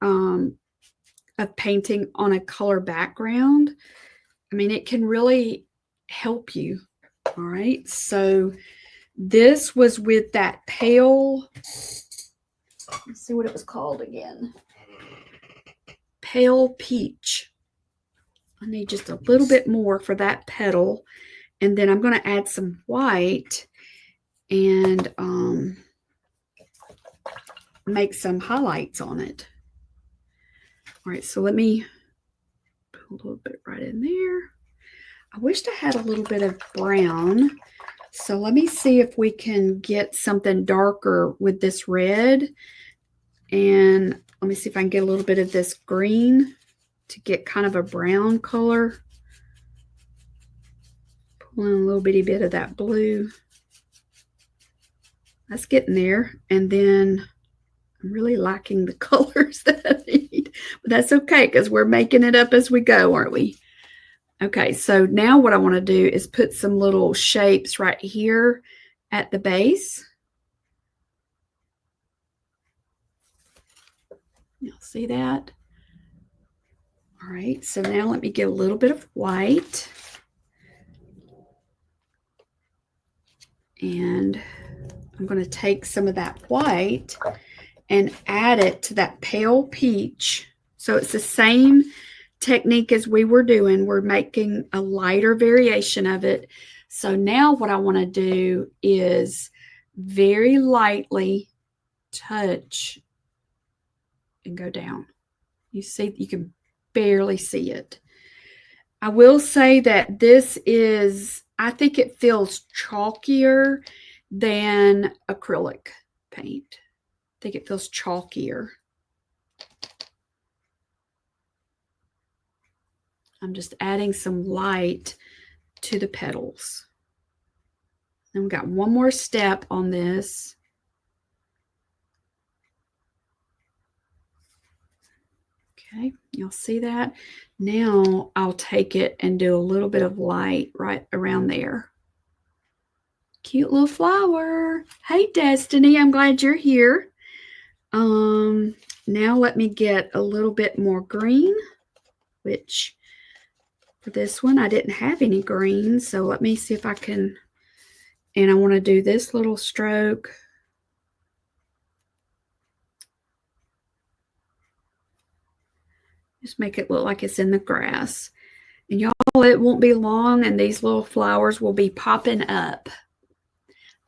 of painting on a color background. I mean, it can really help you. All right, so this was with that pale, let's see what it was called again, pale peach. I need just a little bit more for that petal, and then I'm going to add some white and make some highlights on it. All right, so let me put a little bit right in there. I wished I had a little bit of brown. So let me see if we can get something darker with this red. And let me see if I can get a little bit of this green to get kind of a brown color. Pull in a little bitty bit of that blue. That's getting there. And then I'm really liking the colors that I need. But that's okay because we're making it up as we go, aren't we? Okay, so now what I want to do is put some little shapes right here at the base. You'll see that? All right, so now let me get a little bit of white. And I'm going to take some of that white and add it to that pale peach. So it's the same technique as we were doing. We're making a lighter variation of it. So now what I want to do is very lightly touch and go down. You see, you can barely see it. I will say that this is, I think it feels chalkier than acrylic paint. I think it feels chalkier. I'm just adding some light to the petals. Then we've got one more step on this. Okay, you'll see that. Now I'll take it and do a little bit of light right around there. Cute little flower. Hey, Destiny, I'm glad you're here. Now let me get a little bit more green, which for this one I didn't have any green, so let me see if I can, and I want to do this little stroke. Just make it look like it's in the grass. And y'all, it won't be long and these little flowers will be popping up.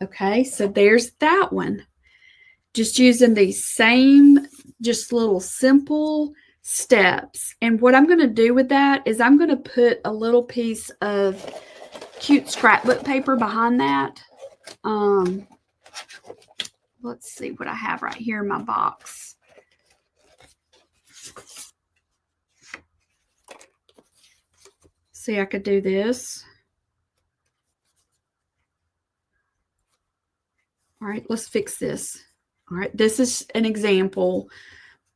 Okay, so there's that one. Just using these same, just little simple steps. And what I'm going to do with that is I'm going to put a little piece of cute scrapbook paper behind that. Let's see what I have right here in my box. See, I could do this. All right, let's fix this. All right, this is an example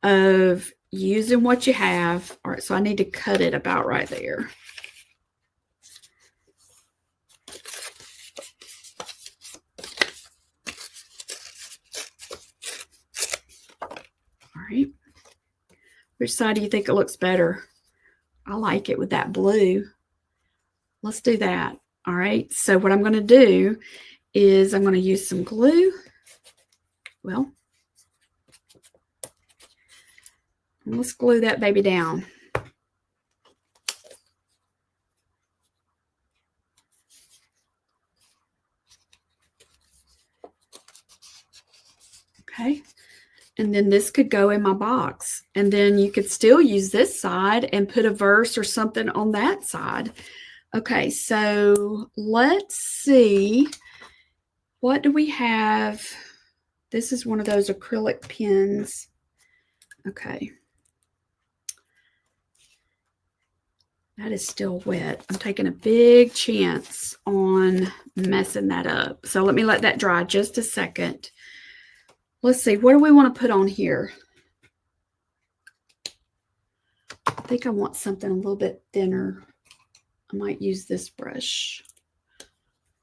of using what you have. All right, so I need to cut it about right there. All right, Which side do you think it looks better? I like it with that blue. Let's do that. All right. So what I'm going to do is I'm going to use some glue. Well, let's glue that baby down. Okay. And then this could go in my box. And then you could still use this side and put a verse or something on that side. Okay, so let's see. What do we have? This is one of those acrylic pens. Okay. That is still wet. I'm taking a big chance on messing that up. So let me let that dry just a second. Let's see, what do we want to put on here? I think I want something a little bit thinner. I might use this brush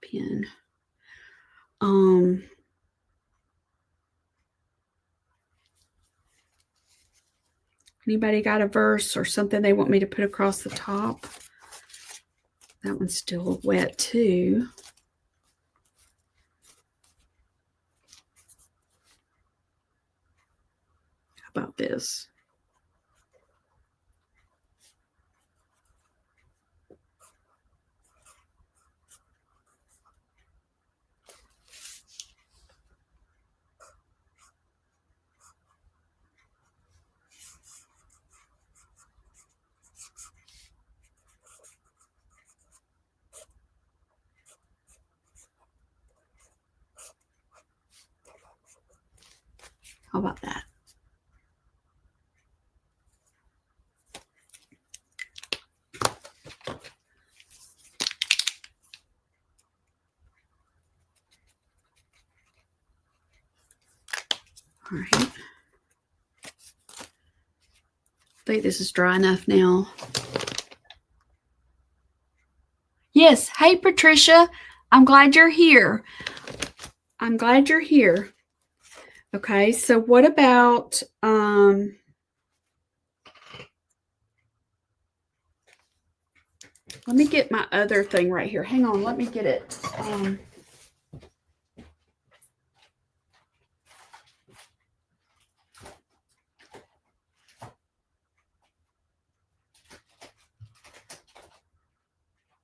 pen. Anybody got a verse or something they want me to put across the top? That one's still wet too. How about this? How about that? All right. I think this is dry enough now. Yes. Hey, Patricia. I'm glad you're here. I'm glad you're here. Okay. So what about, let me get my other thing right here. Hang on. Let me get it.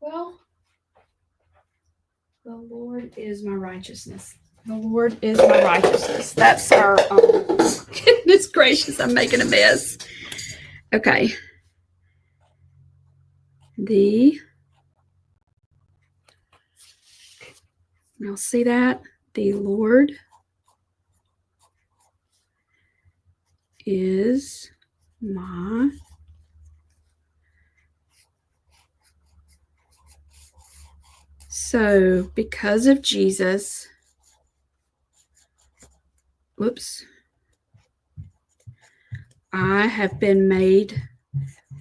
Well, the Lord is my righteousness. The Lord is my righteousness. That's our, goodness gracious, I'm making a mess. Okay. Now see that? The Lord is my So because of Jesus, whoops, I have been made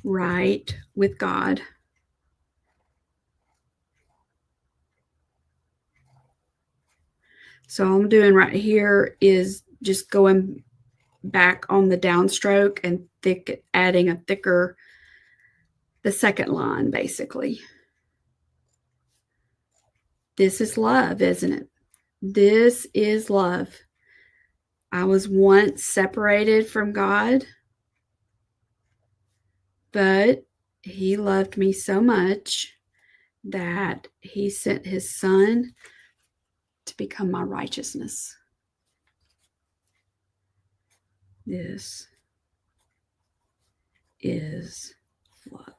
right with God. So all I'm doing right here is just going back on the downstroke and adding a thicker, the second line basically. This is love, isn't it? This is love. I was once separated from God, but he loved me so much that he sent his son to become my righteousness. This is love.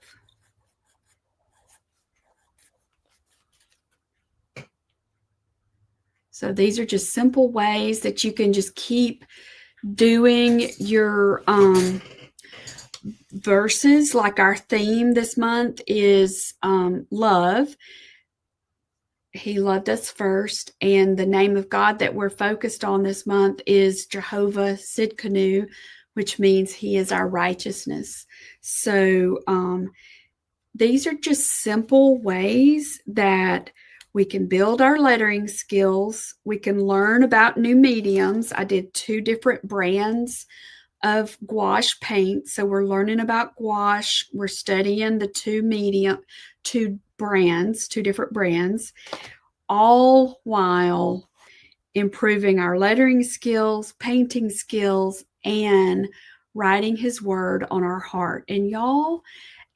So these are just simple ways that you can just keep doing your verses. Like our theme this month is love. He loved us first. And the name of God that we're focused on this month is Jehovah Sidkenu, which means he is our righteousness. So these are just simple ways that we can build our lettering skills. We can learn about new mediums. I did 2 different brands of gouache paint. So we're learning about gouache. We're studying the two different brands, all while improving our lettering skills, painting skills, and writing his word on our heart. And y'all,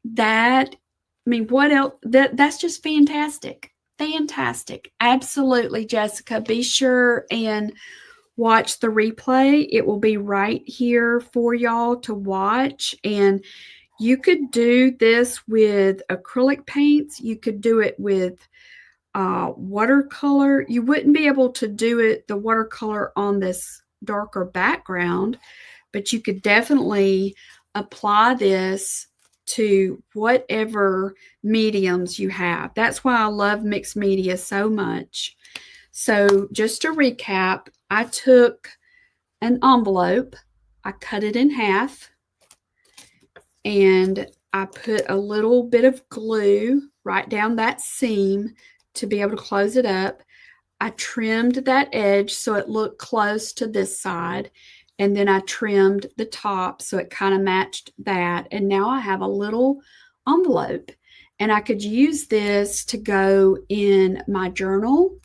what else? That's just fantastic. Fantastic. Absolutely, Jessica. Be sure and watch the replay. It will be right here for y'all to watch. And you could do this with acrylic paints. You could do it with watercolor. You wouldn't be able to do the watercolor on this darker background, but you could definitely apply this to whatever mediums you have. That's why I love mixed media so much. So just to recap, I took an envelope, I cut it in half, and I put a little bit of glue right down that seam to be able to close it up. I trimmed that edge so it looked close to this side, and then I trimmed the top so it kind of matched that. And now I have a little envelope, and I could use this to go in my journal,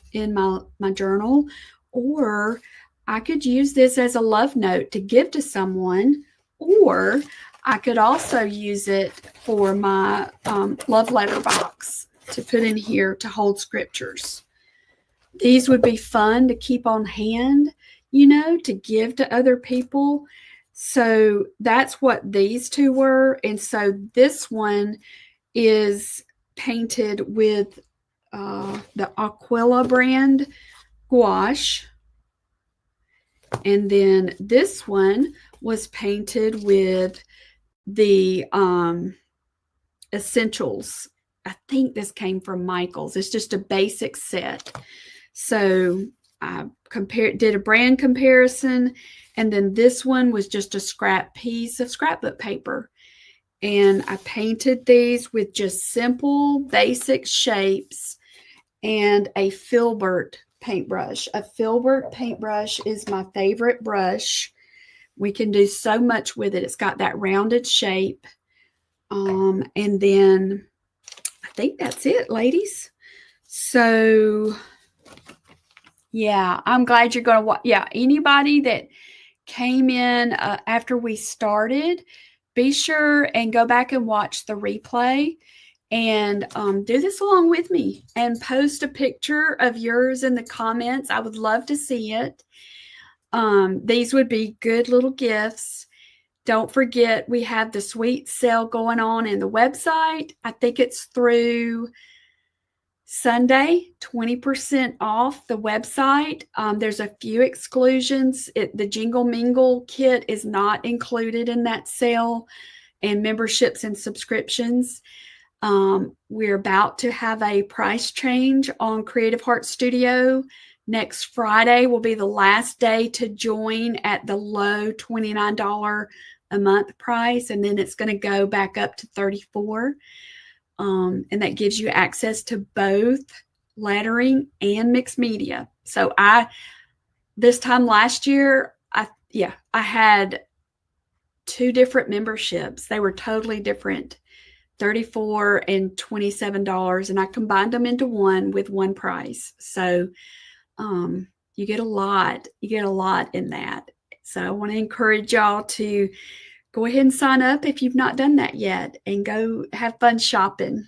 or I could use this as a love note to give to someone, or I could also use it for my love letter box to put in here to hold scriptures. These would be fun to keep on hand, to give to other people. So that's what these two were. And so this one is painted with the Aquila brand gouache. And then this one was painted with the Essentials. I think this came from Michaels. It's just a basic set. So I did a brand comparison, and then this one was just a scrap piece of scrapbook paper. And I painted these with just simple, basic shapes and a filbert paintbrush. A filbert paintbrush is my favorite brush. We can do so much with it. It's got that rounded shape. And then I think that's it, ladies. So yeah, I'm glad you're going to watch. Yeah, anybody that came in after we started, be sure and go back and watch the replay and do this along with me and post a picture of yours in the comments. I would love to see it. These would be good little gifts. Don't forget, we have the sweet sale going on in the website. I think it's through Sunday, 20% off the website. There's a few exclusions. The Jingle Mingle kit is not included in that sale, and memberships and subscriptions. We're about to have a price change on Creative Heart Studio. Next Friday will be the last day to join at the low $29 a month price, and then it's going to go back up to $34. And that gives you access to both lettering and mixed media. So this time last year, I had two different memberships. They were totally different, $34 and $27, and I combined them into one with one price. So you get a lot. You get a lot in that. So I want to encourage y'all to go ahead and sign up if you've not done that yet, and go have fun shopping.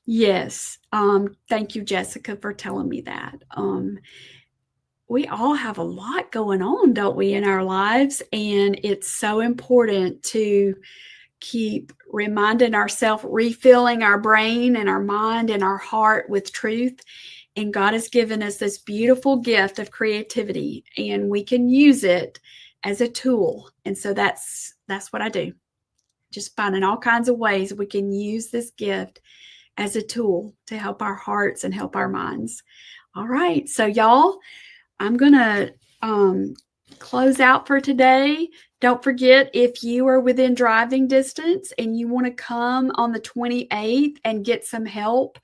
Yes. Thank you, Jessica, for telling me that. We all have a lot going on, don't we, in our lives? And it's so important to keep reminding ourselves, refilling our brain and our mind and our heart with truth. And God has given us this beautiful gift of creativity, and we can use it as a tool. And so that's what I do. Just finding all kinds of ways we can use this gift as a tool to help our hearts and help our minds. All right. So y'all, I'm going to close out for today. Don't forget, if you are within driving distance and you want to come on the 28th and get some help,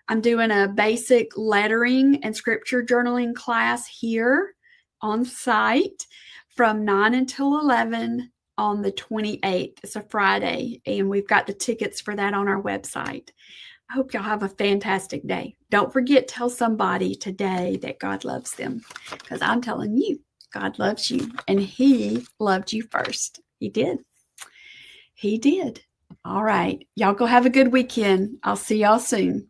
I'm doing a basic lettering and scripture journaling class here on site from 9 until 11 on the 28th. It's a Friday, and we've got the tickets for that on our website. I hope y'all have a fantastic day. Don't forget, tell somebody today that God loves them, because I'm telling you, God loves you, and He loved you first. He did. He did. All right. Y'all go have a good weekend. I'll see y'all soon.